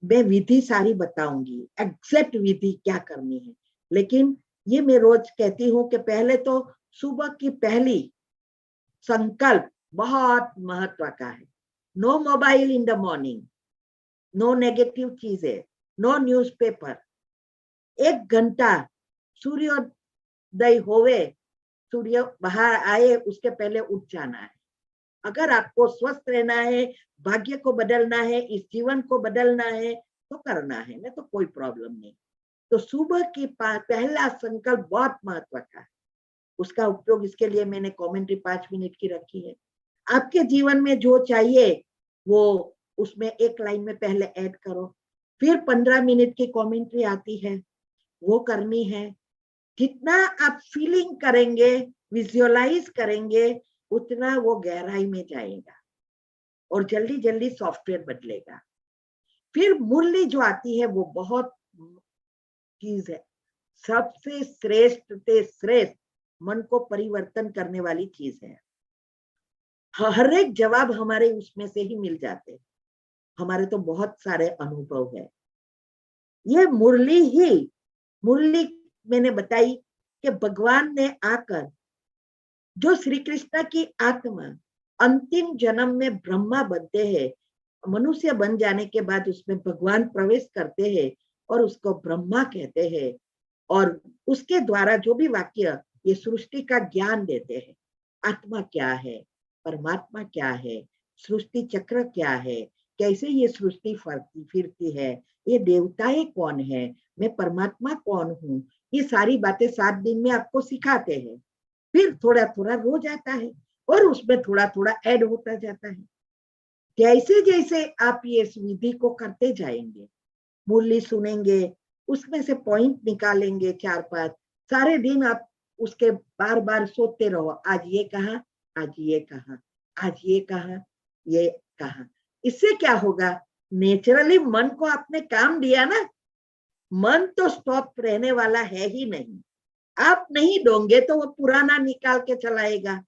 मैं विधि सारी बताऊंगी, एग्जैक्ट विधि क्या करनी है। लेकिन ये मैं रोज कहती हूँ कि पहले तो सुबह की पहली संकल्प बहुत महत्व का है। No mobile in the morning, no negative चीजें, नो न्यूज़पेपर। 1 घंटा सूर्योदय होवे, सूर्य बाहर आए उसके पहले उठ जाना है। अगर आपको स्वस्थ रहना है, भाग्य को बदलना है, इस जीवन को बदलना है तो करना है, नहीं तो कोई प्रॉब्लम नहीं। तो सुबह की पहला संकल्प बहुत महत्व का है। उसका उपयोग इसके लिए मैंने कमेंट्री 5 मिनट की रखी है। आपके जीवन में जो चाहिए वो उसमें एक लाइन में पहले ऐड करो, फिर 15 मिनट की कमेंट्री आती है, वो करनी है। जितना आप फीलिंग करेंगे, विजुअलाइज करेंगे, उतना वो गहराई में जाएगा और जल्दी जल्दी सॉफ्टवेयर बदलेगा। फिर मुरली जो आती है वो बहुत चीज है, सबसे श्रेष्ठ से श्रेष्ठ मन को परिवर्तन करने वाली चीज है। हर एक जवाब हमारे उसमें से ही मिल जाते, हमारे तो बहुत सारे अनुभव है। ये मुरली मैंने बताई कि भगवान ने आकर, जो श्री कृष्ण की आत्मा अंतिम जन्म में ब्रह्मा बनते हैं, मनुष्य बन जाने के बाद उसमें भगवान प्रवेश करते हैं और उसको ब्रह्मा कहते हैं। और उसके द्वारा जो भी वाक्य ये सृष्टि का ज्ञान देते हैं, आत्मा क्या है, परमात्मा क्या है, सृष्टि चक्र क्या है, कैसे ये सृष्टि फिरती है, ये देवताएं कौन है, मैं परमात्मा कौन हूँ, ये सारी बातें 7 दिन में आपको सिखाते हैं। फिर थोड़ा थोड़ा रोज आता है और उसमें थोड़ा थोड़ा ऐड होता जाता है। जैसे जैसे आप ये विधि को करते जाएंगे, मुरली सुनेंगे, उसमें से पॉइंट निकालेंगे 4-5, सारे दिन आप उसके बार बार सोचते रहो, आज ये कहा, आज ये कहा, आज ये कहा, ये कहा। इससे क्या होगा, नेचुरली मन को आपने काम दिया ना, मन तो स्टॉप रहने वाला है ही नहीं। आप नहीं दोगे तो वो पुराना निकाल के चलाएगा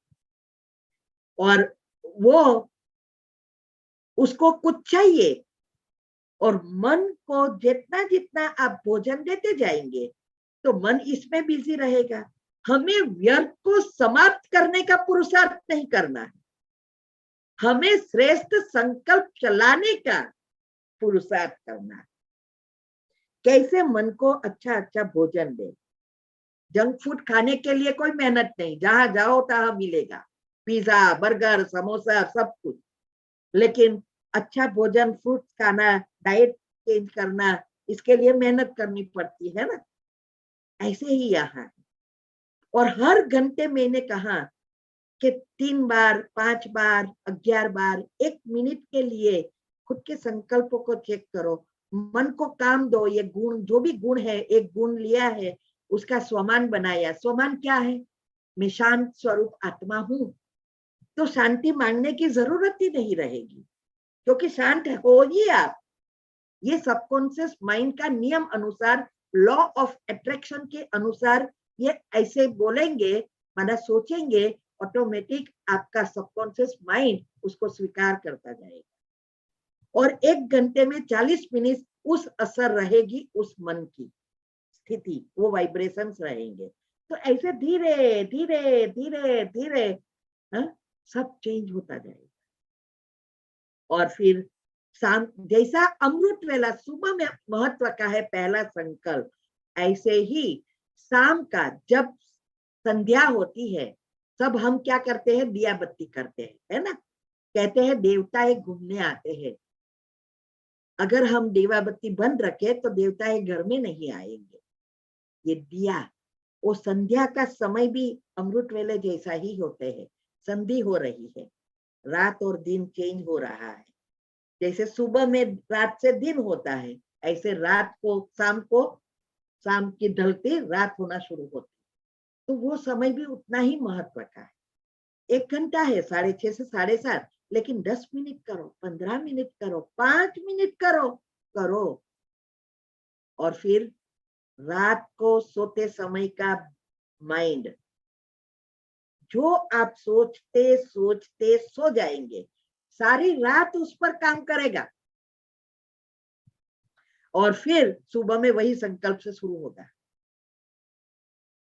और वो उसको कुछ चाहिए। और मन को जितना जितना आप भोजन देते जाएंगे तो मन इसमें बिजी रहेगा। हमें व्यर्थ को समाप्त करने का पुरुषार्थ नहीं करना है, हमें श्रेष्ठ संकल्प चलाने का पुरुषार्थ करना है। कैसे मन को अच्छा अच्छा भोजन दे। जंक फूड खाने के लिए कोई मेहनत नहीं, जहां जाओ तहां मिलेगा, पिज्जा, बर्गर, समोसा, सब कुछ। लेकिन अच्छा भोजन, फ्रूट्स खाना, डाइट चेंज करना, इसके लिए मेहनत करनी पड़ती है ना। ऐसे ही यहाँ, और हर घंटे मैंने कहा कि 3 बार, 5 बार, 11 बार, 1 मिनट के लिए खुद के संकल्पों को चेक करो, मन को काम दो। ये गुण, जो भी गुण है, एक गुण लिया है, उसका स्वमान बनाया। स्वमान क्या है, मैं शांत स्वरूप आत्मा हूं, तो शांति मांगने की जरूरत ही नहीं रहेगी, क्योंकि शांत हो ही आप। ये सबकॉन्शियस माइंड का नियम अनुसार, लॉ ऑफ अट्रैक्शन के अनुसार ये ऐसे बोलेंगे, माना सोचेंगे, ऑटोमेटिक आपका सबकॉन्शियस माइंड उसको स्वीकार करता जाएगा। और 1 घंटे में 40 मिनट उस असर रहेगी, उस मन की स्थिति, वो वाइब्रेशंस रहेंगे। तो ऐसे धीरे धीरे धीरे धीरे सब चेंज होता जाएगा। और फिर शाम, जैसा अमृत वेला सुबह में महत्व का है पहला संकल्प, ऐसे ही शाम का जब संध्या होती है, सब हम क्या करते हैं, दिया बत्ती करते हैं, है ना। कहते हैं देवताएं घूमने आते हैं। अगर हम दिया बत्ती बंद रखे तो देवताएं घर में नहीं आएंगे। ये दिया, वो संध्या का समय भी अमृत वेले जैसा ही होते हैं। संधि हो रही है, रात और दिन चेंज हो रहा है। जैसे सुबह में रात से दिन होता है, ऐसे रात को शाम की ढलती रात होना शुरू होती। तो वो समय भी उतना ही महत्व का है। 1 घंटा है, 6:30 से 7:30, लेकिन 10 मिनट करो, 15 मिनट करो, 5 मिनट करो, करो। और फिर रात को सोते समय का माइंड, जो आप सोचते सोचते सो जाएंगे, सारी रात उस पर काम करेगा। और फिर सुबह में वही संकल्प से शुरू होगा।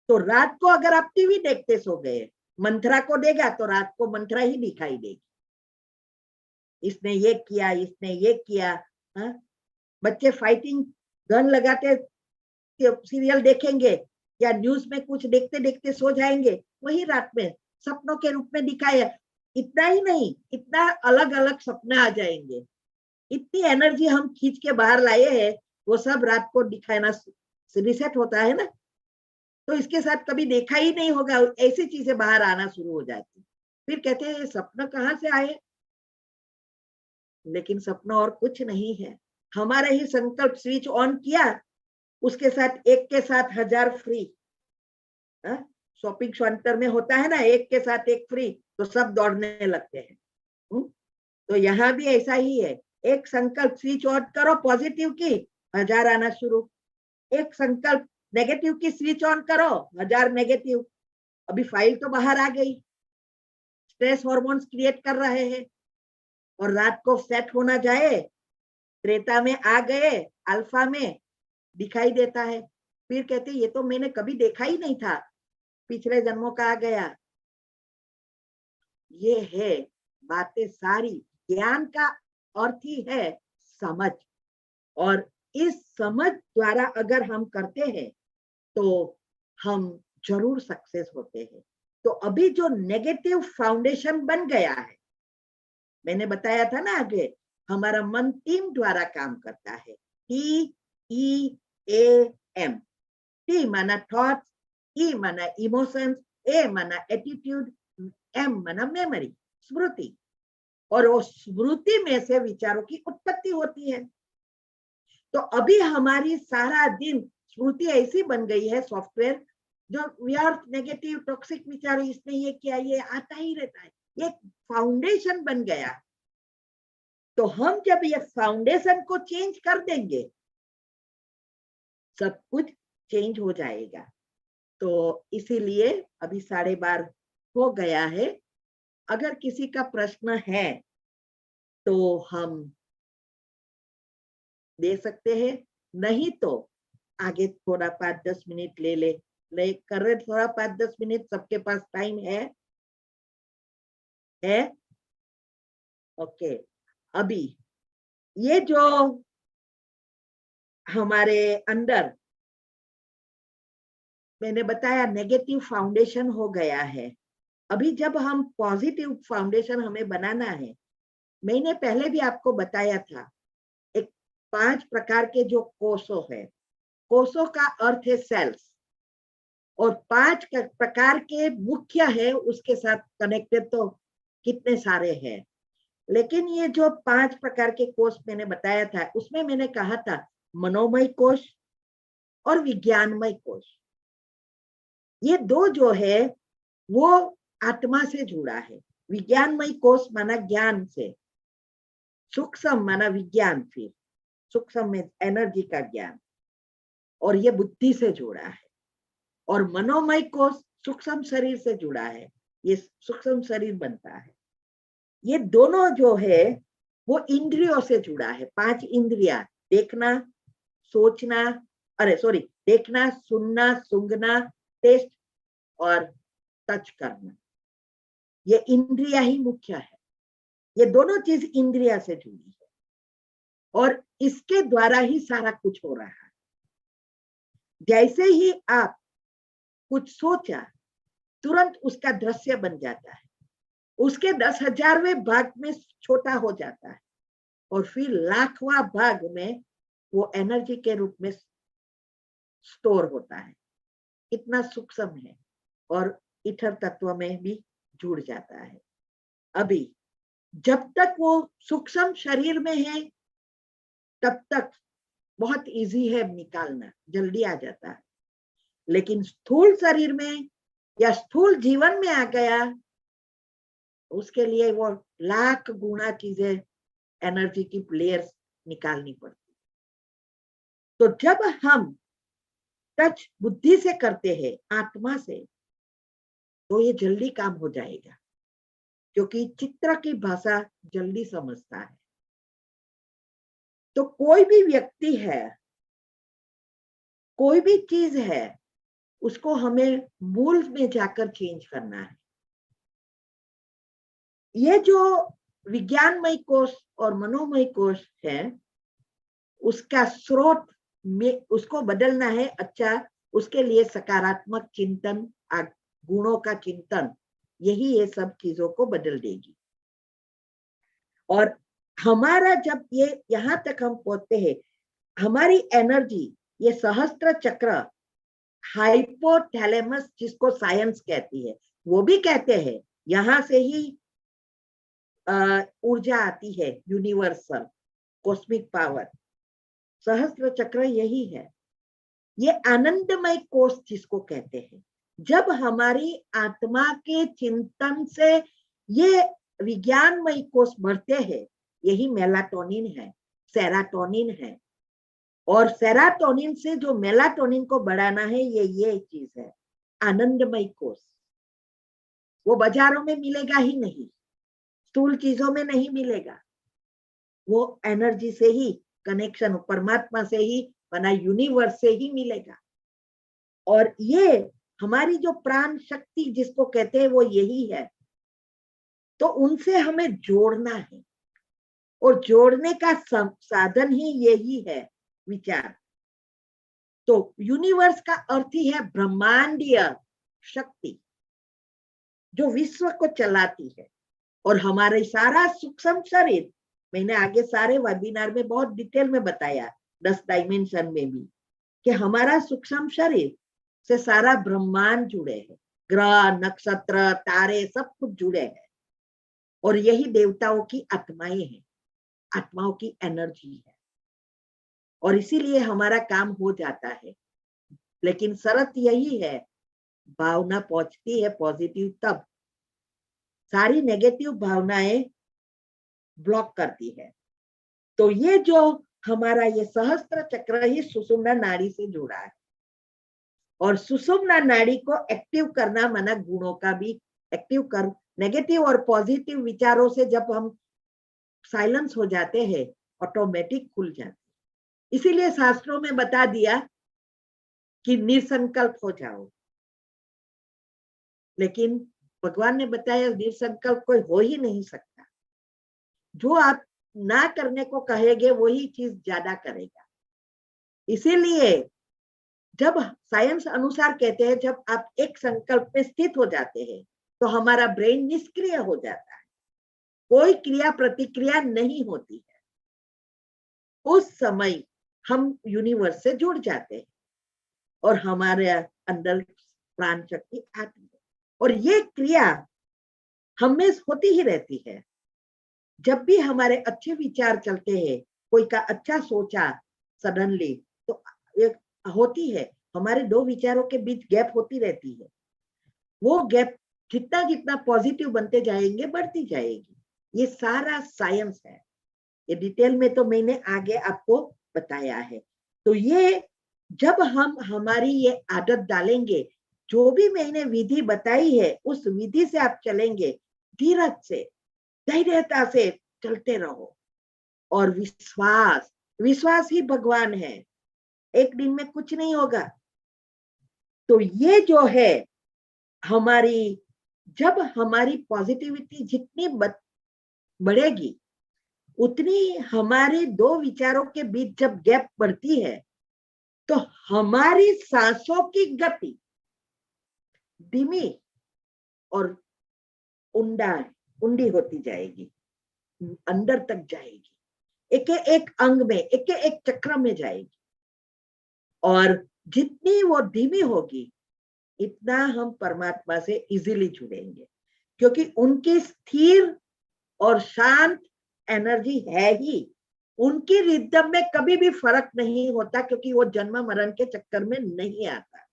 तो रात को अगर आप टीवी देखते सो गए, मंत्रा को देगा तो रात को मंत्रा ही दिखाई देगी, इसने ये किया, इसने ये किया। हा? बच्चे फाइटिंग गन लगाते सीरियल देखेंगे या न्यूज में कुछ देखते देखते सो जाएंगे, वही रात में सपनों के रूप में दिखाया। इतना ही नहीं, इतना अलग अलग सपने आ जाएंगे, इतनी एनर्जी हम खींच के बाहर लाए हैं, वो सब रात को दिखाना रिसेट होता है ना। तो इसके साथ कभी देखा ही नहीं होगा, ऐसी चीजें बाहर आना शुरू हो जाती। फिर कहते हैं ये सपना कहाँ से आए, लेकिन सपना और कुछ नहीं है, हमारे ही संकल्प स्विच ऑन किया, उसके साथ एक के साथ 1000 फ्री। शॉपिंग सेंटर में होता है ना, एक के साथ एक फ्री, तो सब दौड़ने लगते हैं। तो यहाँ भी ऐसा ही है, एक संकल्प स्विच ऑन करो पॉजिटिव की, 1000 आना शुरू। एक संकल्प नेगेटिव की स्विच ऑन करो, 1000 नेगेटिव। अभी फाइल तो बाहर आ गई, स्ट्रेस हार्मोन्स क्रिएट कर रहे हैं। और रात को सेट होना जाए, त्रेता में आ गए, अल्फा में दिखाई देता है। फिर कहते ये तो मैंने कभी देखा ही नहीं था, पिछले जन्मों का आ गया। ये है बातें सारी, ज्ञान का अर्थ ही है समझ, और इस समझ द्वारा अगर हम करते हैं तो हम जरूर सक्सेस होते हैं। तो अभी जो नेगेटिव फाउंडेशन बन गया है, मैंने बताया था ना आगे, हमारा मन 3 द्वारा काम करता है, TEAM। T माना थॉट्स, E माना इमोशंस, A माना एटीट्यूड, M माना मेमोरी, स्मृति। और वो स्मृति में से विचारों की उत्पत्ति होती है। तो अभी हमारी सारा दिन स्मृति ऐसी बन गई है, सॉफ्टवेयर, जो व्यर्थ नेगेटिव टॉक्सिक विचार, इसने ये किया, ये आता ही रहता है, ये फाउंडेशन बन गया। तो हम जब ये फाउंडेशन को चेंज कर देंगे, सब कुछ चेंज हो जाएगा। तो इसीलिए अभी 12:30 हो गया है। अगर किसी का प्रश्न है तो हम दे सकते हैं, नहीं तो आगे थोड़ा 5-10 मिनट ले कर रहे, थोड़ा 5-10 मिनट सबके पास टाइम है? ओके। अभी ये जो हमारे अंदर मैंने बताया नेगेटिव फाउंडेशन हो गया है, अभी जब हम पॉजिटिव फाउंडेशन हमें बनाना है, मैंने पहले भी आपको बताया था, एक 5 प्रकार के जो कोषों है, कोषों का अर्थ है सेल्स, और 5 प्रकार के मुख्य है, उसके साथ कनेक्टेड तो कितने सारे हैं, लेकिन ये जो 5 प्रकार के कोष मैंने बताया था, उसमें मैंने कहा था मनोमय कोष और विज्ञानमय कोष। ये 2 जो है वो आत्मा से जुड़ा है। विज्ञानमय कोष माना ज्ञान से, सूक्ष्म माना विज्ञान, फिर सूक्ष्म में एनर्जी का ज्ञान, और ये बुद्धि से जुड़ा है। और मनोमय कोष सूक्ष्म शरीर से जुड़ा है, ये सूक्ष्म शरीर बनता है। ये दोनों जो है वो इंद्रियों से जुड़ा है, 5 इंद्रियां, देखना, सोचना, देखना, सुनना, सूंघना, टेस्ट और टच करना, ये इंद्रिया ही मुख्य है। ये दोनों चीज इंद्रिया से जुड़ी है, और इसके द्वारा ही सारा कुछ हो रहा है। जैसे ही आप कुछ सोचा, तुरंत उसका दृश्य बन जाता है, उसके 10,000वें भाग में छोटा हो जाता है, और फिर लाखवां भाग में वो एनर्जी के रूप में स्टोर होता है। इतना सूक्ष्म है, और ईथर तत्व में भी जुड़ जाता है। अभी जब तक वो सूक्ष्म शरीर में है, तब तक बहुत इजी है निकालना, जल्दी आ जाता है। लेकिन स्थूल शरीर में या स्थूल जीवन में आ गया, उसके लिए वो लाख गुना चीजें, एनर्जी की लेयर्स निकालनी पड़ती। तो जब हम टच बुद्धि से करते हैं, आत्मा से, तो ये जल्दी काम हो जाएगा, क्योंकि चित्र की भाषा जल्दी समझता है। तो कोई भी व्यक्ति है, कोई भी चीज है, उसको हमें मूल में जाकर चेंज करना है। ये जो विज्ञानमय कोष और मनोमय कोष है, उसका स्रोत में उसको बदलना है। अच्छा, उसके लिए सकारात्मक चिंतन, गुणों का चिंतन, यही ये सब चीजों को बदल देगी। और हमारा जब ये यहां तक हम पहुंचते हैं, हमारी एनर्जी, ये सहस्त्र चक्र, हाइपोथैलेमस जिसको साइंस कहती है, वो भी कहते हैं यहां से ही ऊर्जा आती है, यूनिवर्सल कॉस्मिक पावर। सहस्त्र चक्र यही है। ये आनंदमय कोष जिसको कहते हैं, जब हमारी आत्मा के चिंतन से ये विज्ञानमय कोष बढ़ते हैं, यही मेलाटोनिन है, सेराटोनिन है। और सेराटोनिन से जो मेलाटोनिन को बढ़ाना है, ये चीज है आनंदमय कोष। वो बाजारों में मिलेगा ही नहीं, स्थूल चीजों में नहीं मिलेगा, वो एनर्जी से ही कनेक्शन, परमात्मा से ही बना, यूनिवर्स से ही मिलेगा। और ये हमारी जो प्राण शक्ति जिसको कहते हैं, वो यही है। तो उनसे हमें जोड़ना है, और जोड़ने का साधन ही यही है विचार। तो यूनिवर्स का अर्थ ही है ब्रह्मांडीय शक्ति जो विश्व को चलाती है। और हमारे सारा सूक्ष्म शरीर, मैंने आगे सारे वेबिनार में बहुत डिटेल में बताया 10 डायमेंशन में भी, कि हमारा सूक्ष्म शरीर से सारा ब्रह्मांड जुड़े हैं, ग्रह नक्षत्र तारे सब कुछ जुड़े हैं। और यही देवताओं की आत्माएं हैं, आत्माओं की एनर्जी है, और इसीलिए हमारा काम हो जाता है। लेकिन शर्त यही है, भावना पहुंचती है पॉजिटिव, तब सारी नेगेटिव भावनाएं ब्लॉक करती है। तो ये जो हमारा ये सहस्त्र चक्र ही सुषुम्ना नाड़ी से जुड़ा है, और सुषुम्ना नाड़ी को एक्टिव करना माना गुणों का भी एक्टिव कर, नेगेटिव और पॉजिटिव विचारों से जब हम साइलेंस हो जाते हैं, ऑटोमेटिक खुल जाते हैं। इसीलिए शास्त्रों में बता दिया कि निसंकल्प हो जाओ, लेकिन भगवान ने बताया निसंकल्प कोई हो ही नहीं सकता। जो आप ना करने को कहेंगे वही चीज ज्यादा करेगा। इसीलिए जब साइंस अनुसार कहते हैं, जब आप एक संकल्प में स्थित हो जाते हैं तो हमारा ब्रेन निष्क्रिय हो जाता है, कोई क्रिया प्रतिक्रिया नहीं होती है। उस समय हम यूनिवर्स से जुड़ जाते हैं और हमारे अंदर प्राण शक्ति आती है, और ये क्रिया हमें होती ही रहती है। जब भी हमारे अच्छे विचार चलते हैं, कोई का अच्छा सोचा सडनली, तो एक होती है, हमारे दो विचारों के बीच गैप होती रहती है। वो गैप जितना जितना पॉजिटिव बनते जाएंगे बढ़ती जाएगी। ये सारा साइंस है, ये डिटेल में तो मैंने आगे आपको बताया है। तो ये जब हम हमारी ये आदत डालेंगे, जो भी मैंने विधि बताई है उस विधि से आप चलेंगे, धीरज से धैर्यता से चलते रहो, और विश्वास, विश्वास ही भगवान है, एक दिन में कुछ नहीं होगा। तो ये जो है हमारी, जब हमारी पॉजिटिविटी जितनी बढ़ेगी, उतनी हमारे दो विचारों के बीच जब गैप बढ़ती है, तो हमारी सांसों की गति धीमी और उंडी होती जाएगी, अंदर तक जाएगी, एक एक अंग में, एक एक चक्र में जाएगी। और जितनी वो धीमी होगी, इतना हम परमात्मा से इजीली जुड़ेंगे, क्योंकि उनकी स्थिर और शांत एनर्जी है ही। उनकी रिदम में कभी भी फर्क नहीं होता, क्योंकि वो जन्म मरण के चक्कर में नहीं आता,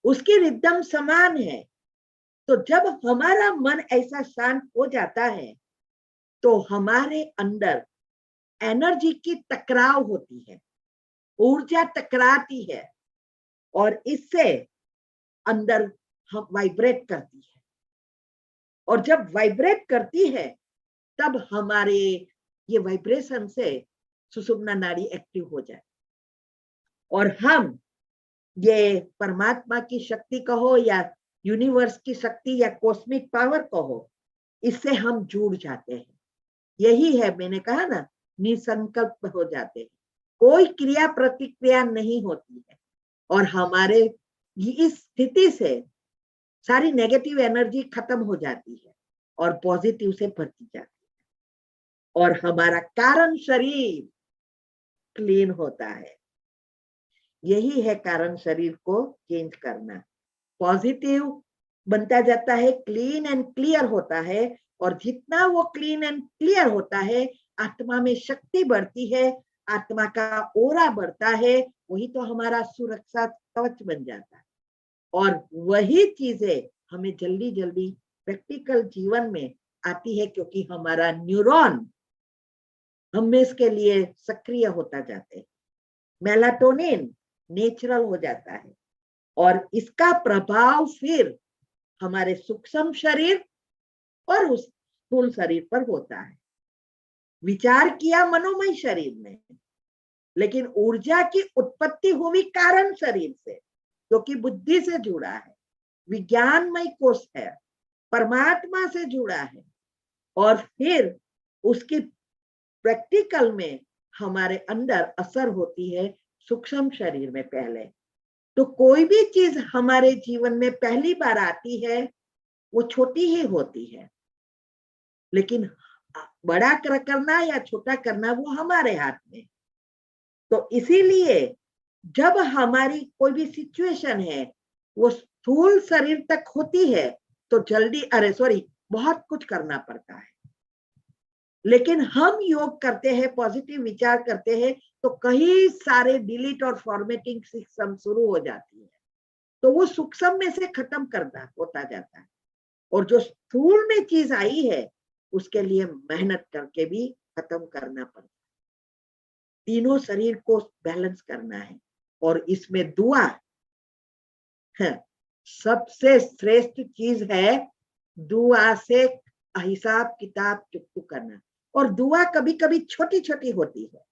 उसकी रिदम समान है। तो जब हमारा मन ऐसा शांत हो जाता है, तो हमारे अंदर एनर्जी की टकराव होती है, ऊर्जा टकराती है, और इससे अंदर हम वाइब्रेट करती है। और जब वाइब्रेट करती है, तब हमारे ये वाइब्रेशन से सुषुम्ना नाड़ी एक्टिव हो जाए, और हम ये परमात्मा की शक्ति कहो या यूनिवर्स की शक्ति या कॉस्मिक पावर कहो, इससे हम जुड़ जाते हैं। यही है, मैंने कहा ना, निसंकल्प हो जाते हैं, कोई क्रिया प्रतिक्रिया नहीं होती है, और हमारे इस स्थिति से सारी नेगेटिव एनर्जी खत्म हो जाती है और पॉजिटिव से भरती जाती है, और हमारा कारण शरीर क्लीन होता है। यही है कारण शरीर को चेंज करना, पॉजिटिव बनता जाता है, क्लीन एंड क्लियर होता है, और जितना वो क्लीन एंड क्लियर होता है, आत्मा में शक्ति बढ़ती है, आत्मा का ओरा बढ़ता है, वही तो हमारा सुरक्षा कवच बन जाता है। और वही चीजें हमें जल्दी जल्दी प्रैक्टिकल जीवन में आती है, क्योंकि हमारा न्यूरॉन हम इसके लिए सक्रिय होता जाते हैं, मेलाटोनिन नेचुरल हो जाता है, और इसका प्रभाव फिर हमारे सूक्ष्म शरीर और उस स्थूल शरीर पर होता है। विचार किया मनोमय शरीर में, लेकिन ऊर्जा की उत्पत्ति हुई कारण शरीर से, जो कि बुद्धि से जुड़ा है, विज्ञानमय कोश है, परमात्मा से जुड़ा है, और फिर उसकी प्रैक्टिकल में हमारे अंदर असर होती है सूक्ष्म शरीर में पहले। तो कोई भी चीज हमारे जीवन में पहली बार आती है वो छोटी ही होती है, लेकिन बड़ा करना या छोटा करना वो हमारे हाथ में। तो इसीलिए जब हमारी कोई भी सिचुएशन है वो स्थूल शरीर तक होती है तो जल्दी बहुत कुछ करना पड़ता है। लेकिन हम योग करते हैं, पॉजिटिव विचार करते हैं, तो कई सारे डिलीट और फॉर्मेटिंग सिस्टम शुरू हो जाती है, तो वो सूक्ष्म में से खत्म करना होता जाता है। और जो स्थूल में चीज आई है उसके लिए मेहनत करके भी खत्म करना पड़ता है। तीनों शरीर को बैलेंस करना है, और इसमें दुआ है सबसे श्रेष्ठ चीज है। दुआ से हिसाब किताब चुकता करना, और दुआ कभी कभी छोटी छोटी होती है।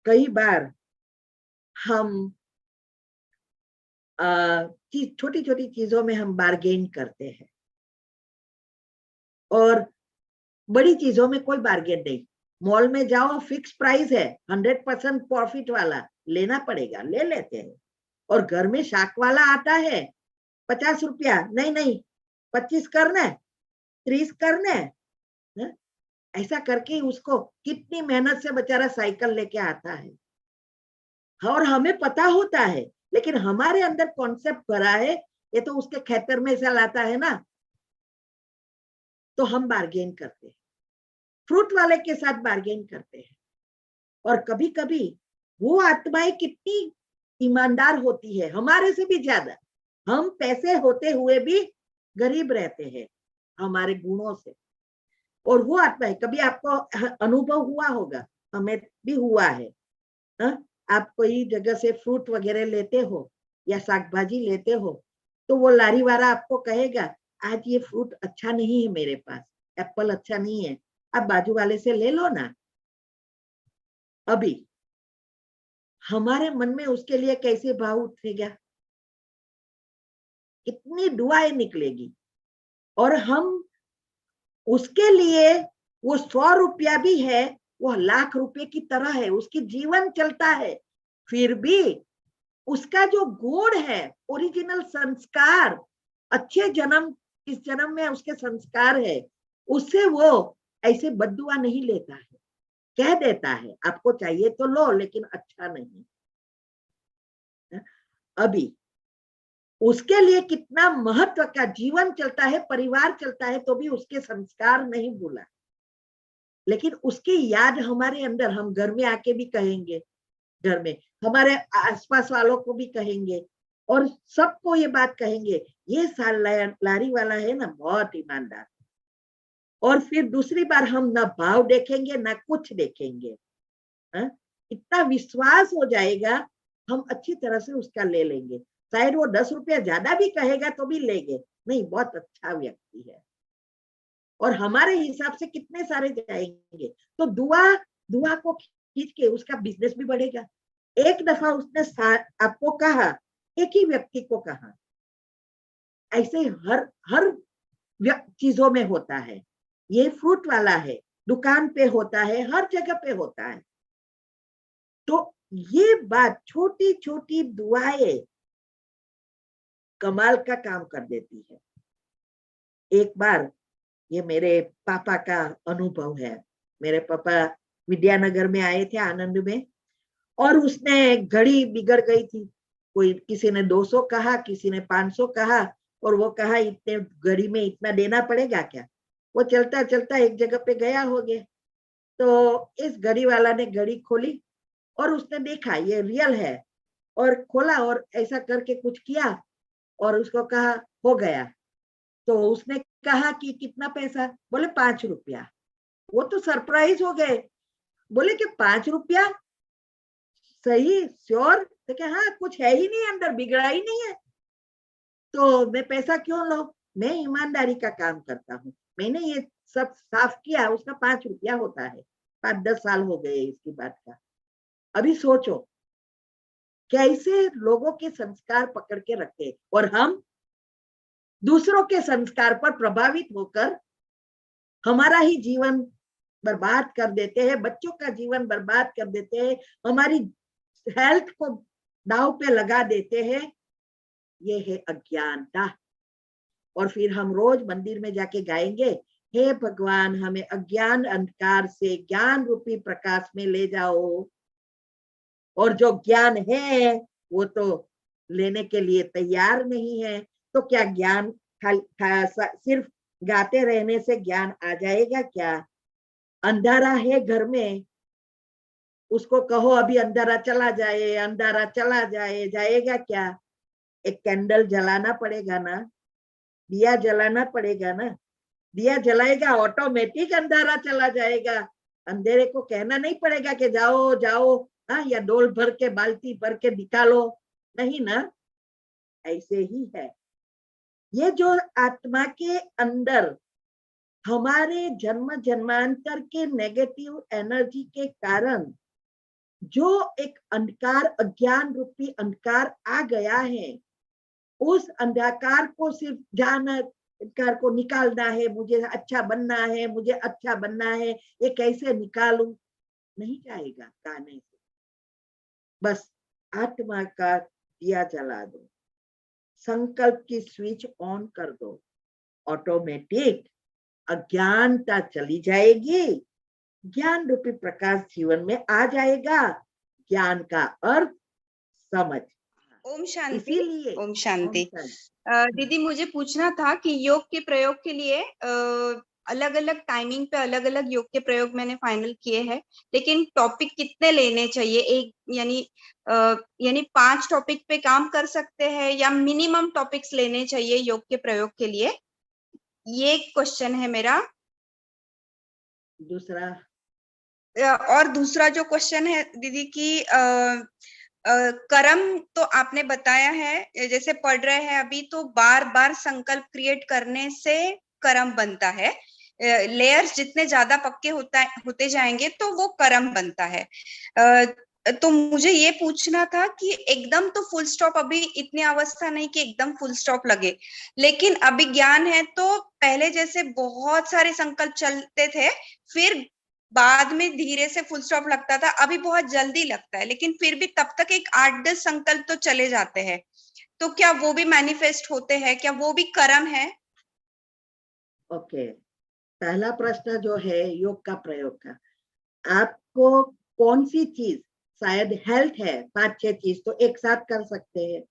कई बार हम छोटी छोटी चीजों में हम बार्गेन करते हैं, और बड़ी चीजों में कोई बार्गेन नहीं। मॉल में जाओ, फिक्स प्राइस है, 100% प्रॉफिट वाला लेना पड़ेगा, ले लेते हैं। और घर में शाक वाला आता है, 50 रुपया, नहीं 25 करना है, 30 करना है। ऐसा करके उसको कितनी मेहनत से बेचारा साइकिल लेके आता है, और हमें पता होता है, लेकिन हमारे अंदर कॉन्सेप्ट भरा है ये तो उसके खेतर में से लाता है ना, तो हम बार्गेन करते हैं। फ्रूट वाले के साथ बार्गेन करते हैं। और कभी कभी वो आत्माएं कितनी ईमानदार होती है, हमारे से भी ज्यादा। हम पैसे होते हुए भी गरीब रहते हैं हमारे गुणों से। और वो आत्माएं, कभी आपको अनुभव हुआ होगा, हमें भी हुआ है। आप कोई जगह से फ्रूट वगैरह लेते हो या शाकभाजी लेते हो, तो वो लारी वाला आपको कहेगा आज ये फ्रूट अच्छा नहीं है, मेरे पास एप्पल अच्छा नहीं है, आप बाजू वाले से ले लो ना। अभी हमारे मन में उसके लिए कैसे भाव उठेगा, कितनी दुआएं निकलेगी। और हम उसके लिए, वो 100 रुपया भी है, वो लाख रुपए की तरह है, उसकी जीवन चलता है, फिर भी उसका जो गुण है, ओरिजिनल संस्कार, अच्छे जन्म, इस जन्म में उसके संस्कार है, उससे वो ऐसे बद्दुआ नहीं लेता है, कह देता है आपको चाहिए तो लो, लेकिन अच्छा नहीं। अभी उसके लिए कितना महत्व का जीवन चलता है, परिवार चलता है, तो भी उसके संस्कार नहीं भूला। लेकिन उसकी याद हमारे अंदर, हम घर में आके भी कहेंगे, घर में हमारे आसपास वालों को भी कहेंगे, और सबको ये बात कहेंगे, ये साल लारी वाला है ना, बहुत ईमानदार। और फिर दूसरी बार हम ना भाव देखेंगे ना कुछ देखेंगे, इतना विश्वास हो जाएगा, हम अच्छी तरह से उसका ले लेंगे। शायद वो 10 रुपया ज्यादा भी कहेगा तो भी लेंगे, नहीं बहुत अच्छा व्यक्ति है, और हमारे हिसाब से कितने सारे जाएंगे। तो दुआ को खींच के उसका बिजनेस भी बढ़ेगा। एक दफा उसने आपको कहा, एक ही व्यक्ति को कहा, ऐसे हर हर चीजों में होता है। ये फ्रूट वाला है, दुकान पे होता है, हर जगह पे होता है। तो ये बात, छोटी छोटी दुआएं कमाल का काम कर देती है। एक बार, ये मेरे पापा का अनुभव है। मेरे पापा विद्यानगर में आए थे, आनंद में, और उसने घड़ी बिगड़ गई थी। कोई, किसी ने 200 कहा, किसी ने 500 कहा, और वो कहा इतने घड़ी में इतना देना पड़ेगा क्या। वो चलता चलता एक जगह पे गया हो गया, तो इस घड़ी वाला ने घड़ी खोली और उसने देखा ये रियल है, और खोला और ऐसा करके कुछ किया, और उसको कहा हो गया। तो उसने कहा कि कितना पैसा, बोले 5 रुपया। वो तो सरप्राइज हो गए, बोले कि 5 रुपया, सही श्योर? तो क्या, हाँ कुछ है ही नहीं अंदर, बिगड़ा ही नहीं है, तो मैं पैसा क्यों लो, मैं ईमानदारी का काम करता हूँ, मैंने ये सब साफ किया, उसका 5 रुपया होता है। 5-10 साल हो गए इसकी बात का। अभी सोचो कैसे लोगों के संस्कार पकड़ के रखते, और हम दूसरों के संस्कार पर प्रभावित होकर हमारा ही जीवन बर्बाद कर देते हैं, बच्चों का जीवन बर्बाद कर देते हैं, हमारी हेल्थ को दांव पे लगा देते हैं। ये है अज्ञानता। और फिर हम रोज मंदिर में जाके गाएंगे, हे भगवान हमें अज्ञान अंधकार से ज्ञान रूपी प्रकाश में ले जाओ। और जो ज्ञान है वो तो लेने के लिए तैयार नहीं है। तो क्या ज्ञान सिर्फ गाते रहने से ज्ञान आ जाएगा क्या? अंधारा है घर में, उसको कहो अभी अंधारा चला जाए, अंधारा चला जाए, जाएगा क्या? एक कैंडल जलाना पड़ेगा ना, दिया जलाना पड़ेगा ना। दिया जलाएगा ऑटोमेटिक अंधारा चला जाएगा। अंधेरे को कहना नहीं पड़ेगा कि जाओ जाओ, हाँ, या डोल भर के बाल्टी भर के निकालो, नहीं ना। ऐसे ही है ये जो आत्मा के अंदर हमारे जन्म जन्मांतर के नेगेटिव एनर्जी के कारण जो एक अंधकार, अज्ञान रूपी अंधकार आ गया है, उस अंधकार को सिर्फ जाना, अंधकार को निकालना है, मुझे अच्छा बनना है, मुझे अच्छा बनना है, ये कैसे निकालूं? नहीं जाएगा गाने से। बस आत्मा का दिया जला दो, संकल्प की स्विच ऑन कर दो, ऑटोमेटिक अज्ञानता चली जाएगी, ज्ञान रूपी प्रकाश जीवन में आ जाएगा। ज्ञान का अर्थ समझ। ओम शांति। इसीलिए ओम शांति। दीदी मुझे पूछना था कि योग के प्रयोग के लिए अलग अलग टाइमिंग पे अलग अलग योग के प्रयोग मैंने फाइनल किए हैं, लेकिन टॉपिक कितने लेने चाहिए? एक यानी 5 टॉपिक पे काम कर सकते हैं या मिनिमम टॉपिक्स लेने चाहिए योग के प्रयोग के लिए? ये क्वेश्चन है मेरा। दूसरा और दूसरा जो क्वेश्चन है दीदी की कर्म तो आपने बताया है, जैसे पढ़ रहे हैं अभी, तो बार बार संकल्प क्रिएट करने से कर्म बनता है। लेयर्स जितने ज्यादा पक्के होते जाएंगे तो वो कर्म बनता है। तो मुझे ये पूछना था कि एकदम तो फुल स्टॉप, अभी इतनी अवस्था नहीं कि एकदम फुल स्टॉप लगे, लेकिन अभी ज्ञान है तो पहले जैसे बहुत सारे संकल्प चलते थे, फिर बाद में धीरे से फुल स्टॉप लगता था, अभी बहुत जल्दी लगता है, लेकिन फिर भी तब तक एक 8-10 संकल्प तो चले जाते हैं। तो क्या वो भी मैनिफेस्ट होते हैं? क्या वो भी कर्म है? ओके, पहला प्रश्न जो है योग का प्रयोग का, आपको कौन सी चीज, शायद हेल्थ है, 5-6 चीज तो एक साथ कर सकते हैं।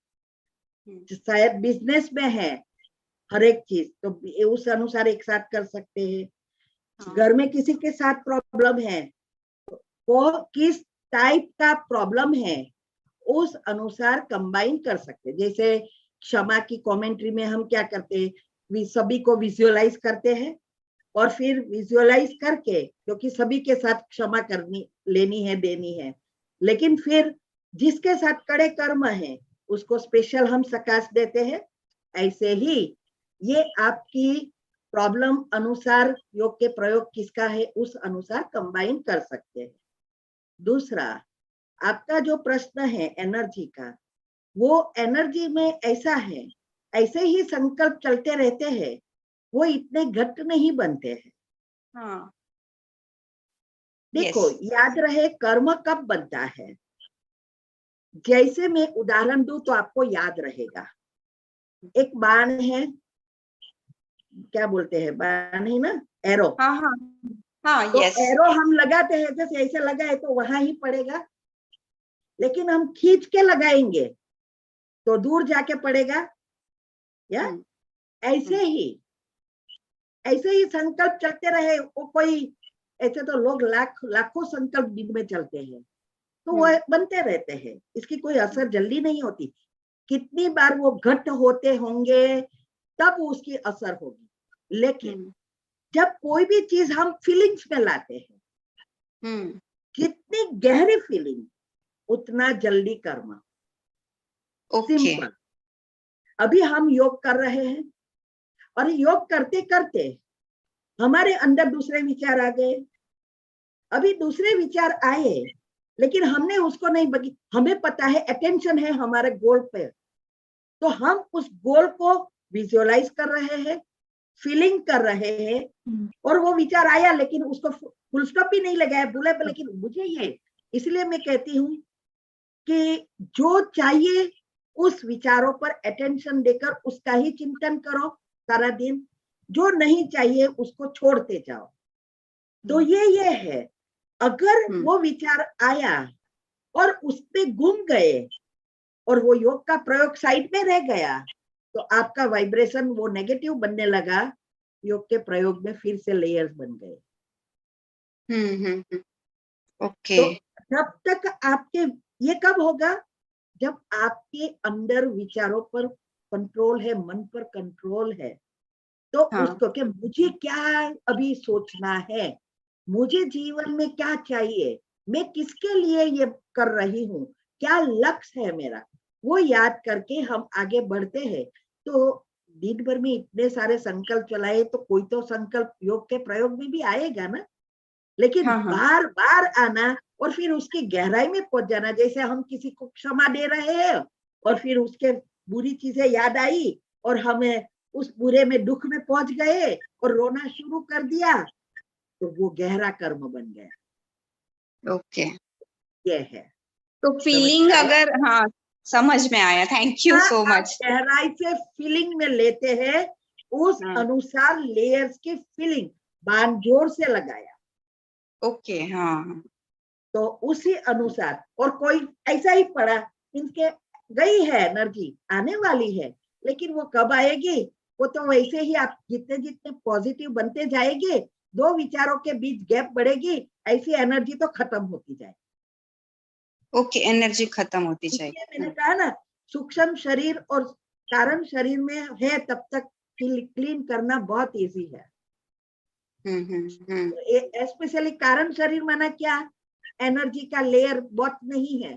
शायद बिजनेस में है हर एक चीज, तो उस अनुसार एक साथ कर सकते हैं। घर में किसी के साथ प्रॉब्लम है, वो किस टाइप का प्रॉब्लम है उस अनुसार कंबाइन कर सकते हैं। जैसे क्षमा की कमेंट्री में हम क्या करते हैं, सभी को विजुअलाइज करते हैं और फिर विजुअलाइज करके, क्योंकि सभी के साथ क्षमा करनी, लेनी है, देनी है, लेकिन फिर जिसके साथ कड़े कर्म है उसको स्पेशल हम सकाश देते हैं। ऐसे ही ये आपकी प्रॉब्लम अनुसार योग के प्रयोग किसका है उस अनुसार कंबाइन कर सकते हैं। दूसरा, आपका जो प्रश्न है एनर्जी का, वो एनर्जी में ऐसा है, ऐसे ही संकल्प चलते रहते हैं, वो इतने घट नहीं बनते हैं। हाँ। देखो, याद रहे कर्म कब बनता है। जैसे मैं उदाहरण दूं तो आपको याद रहेगा। एक बाण है, क्या बोलते हैं, बाण ही ना, एरो। हाँ हाँ हाँ, तो यस। एरो हम लगाते हैं, जैसे ऐसे लगाए तो वहां ही पड़ेगा, लेकिन हम खींच के लगाएंगे तो दूर जाके पड़ेगा। या ऐसे ही संकल्प चलते रहे, वो कोई ऐसे तो लोग लाखों संकल्प दिन में चलते हैं, तो वो बनते रहते हैं, इसकी कोई असर जल्दी नहीं होती। कितनी बार वो घट होते होंगे तब उसकी असर होगी। लेकिन जब कोई भी चीज हम फीलिंग्स में लाते हैं, कितनी गहरी फीलिंग उतना जल्दी कर्म। सिंपल। अभी हम योग कर रहे हैं और योग करते करते हमारे अंदर दूसरे विचार आ गए। अभी दूसरे विचार आए, लेकिन हमने उसको नहीं बगी, हमें पता है अटेंशन है हमारे गोल पे, तो हम उस गोल को विजुअलाइज कर रहे हैं, फीलिंग कर रहे हैं, और वो विचार आया लेकिन उसको फुल स्टॉप भी नहीं लगाया, बोले लेकिन मुझे ये, इसलिए मैं कहती हूँ कि जो चाहिए उस विचारों पर अटेंशन देकर उसका ही चिंतन करो सारा दिन, जो नहीं चाहिए उसको छोड़ते जाओ। तो ये है, अगर वो विचार आया और उस पे गुम गए और वो योग का प्रयोग साइड में रह गया, तो आपका वाइब्रेशन वो नेगेटिव बनने लगा, योग के प्रयोग में फिर से लेयर्स बन गए। ओके। तो जब तक आपके, ये कब होगा, जब आपके अंदर विचारों पर कंट्रोल है, मन पर कंट्रोल है, तो उसको कि मुझे क्या अभी सोचना है, मुझे जीवन में क्या चाहिए, मैं किसके लिए ये कर रही हूँ, क्या लक्ष्य है मेरा, वो याद करके हम आगे बढ़ते हैं। तो दिन भर में इतने सारे संकल्प चलाए तो कोई तो संकल्प योग के प्रयोग में भी आएगा ना, लेकिन बार बार आना और फिर उसकी गहराई में पहुंच जाना। जैसे हम किसी को क्षमा दे रहे हैं और फिर उसके बुरी चीजें याद आई और हमें उस बुरे में, दुख में पहुंच गए और रोना शुरू कर दिया, तो वो गहरा कर्म बन गया। ओके, ये है। तो फीलिंग अगर, हाँ समझ में आया, थैंक यू सो मच। गहराई से फीलिंग में लेते हैं, उस अनुसार लेयर्स की फीलिंग बाण जोर से लगाया। ओके, हाँ। तो उसी अनुसार, और कोई ऐसा ही पड़ा, इनके गई है एनर्जी, आने वाली है, लेकिन वो कब आएगी, वो तो वैसे ही आप जितने जितने पॉजिटिव बनते जाएंगे, दो विचारों के बीच गैप बढ़ेगी, ऐसी एनर्जी तो खत्म होती जाएगी। ओके, एनर्जी खत्म होती जाएगी। मैंने कहा ना, सूक्ष्म शरीर और कारण शरीर में है तब तक क्लीन करना बहुत इजी है। स्पेशली कारण शरीर माना क्या, एनर्जी का लेयर बहुत नहीं है,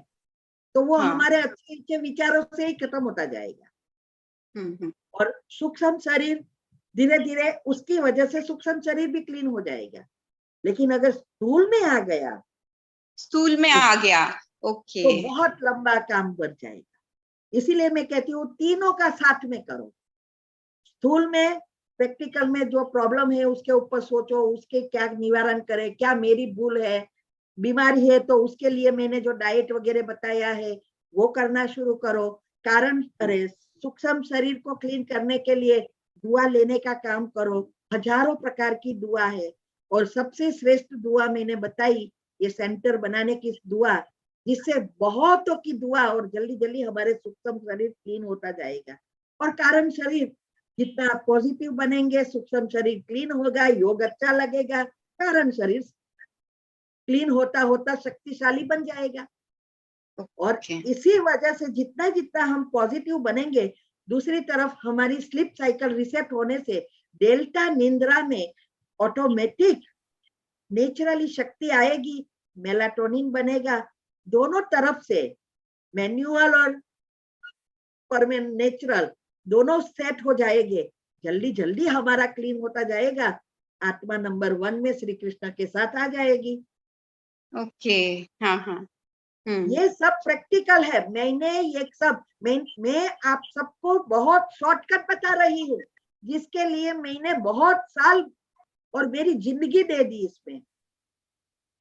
तो वो हमारे अच्छे अच्छे विचारों से ही खत्म होता जाएगा। और सूक्ष्म शरीर धीरे धीरे, उसकी वजह से सूक्ष्म शरीर भी क्लीन हो जाएगा। लेकिन अगर स्थूल में आ गया, ओके, तो बहुत लंबा काम बढ़ जाएगा। इसीलिए मैं कहती हूँ तीनों का साथ में करो। स्थूल में, प्रैक्टिकल में जो प्रॉब्लम है उसके ऊपर सोचो, उसके क्या निवारण करे, क्या मेरी भूल है, बीमारी है तो उसके लिए मैंने जो डाइट वगैरह बताया है वो करना शुरू करो। कारण, अरे सूक्ष्म शरीर को क्लीन करने के लिए दुआ लेने का काम करो। हजारों प्रकार की दुआ है और सबसे श्रेष्ठ दुआ मैंने बताई, ये सेंटर बनाने की दुआ, जिससे बहुतों की दुआ, और जल्दी जल्दी हमारे सूक्ष्म शरीर क्लीन होता जाएगा। और कारण शरीर, जितना आप पॉजिटिव बनेंगे, सूक्ष्म शरीर क्लीन होगा, योग अच्छा लगेगा, कारण शरीर क्लीन होता होता शक्तिशाली बन जाएगा। और इसी वजह से जितना जितना हम पॉजिटिव बनेंगे, दूसरी तरफ हमारी स्लीप साइकिल रिसेट होने से डेल्टा निंद्रा में ऑटोमेटिक नेचुरली शक्ति आएगी, मेलाटोनिन बनेगा, दोनों तरफ से मैन्युअल और परमानेंट नेचुरल दोनों सेट हो जाएंगे। जल्दी जल्दी हमारा क्लीन होता जाएगा, आत्मा नंबर 1 में श्री कृष्ण के साथ आ जाएगी। ओके, हाँ। ये सब प्रैक्टिकल है। मैंने ये सब, मैं आप सबको बहुत शॉर्टकट बता रही हूँ, जिसके लिए मैंने बहुत साल और मेरी जिंदगी दे दी इसमें।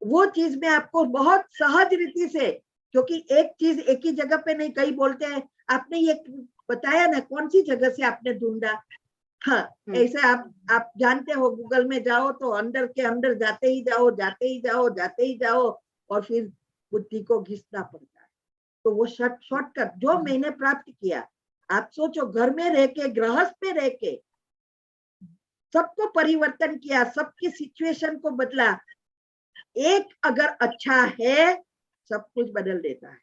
वो चीज मैं आपको बहुत सहज रीति से, क्योंकि एक चीज एक ही जगह पे नहीं, कई बोलते हैं आपने ये बताया ना, कौन सी जगह से आपने ढूंढा। हाँ, ऐसे आप जानते हो, गूगल में जाओ तो अंदर के अंदर जाते ही जाओ, जाते ही जाओ, जाते ही जाओ, और फिर बुद्धि को घिसना पड़ता है। तो वो शॉर्टकट जो मैंने प्राप्त किया, आप सोचो, घर में रह के, गृहस्थ में रह के सबको परिवर्तन किया, सबकी सिचुएशन को बदला। एक अगर अच्छा है, सब कुछ बदल देता है।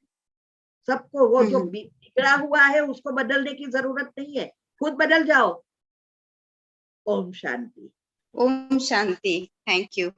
सबको, वो जो बिगड़ा हुआ है उसको बदलने की जरूरत नहीं है, खुद बदल जाओ। ओम शांति। ओम शांति, थैंक यू।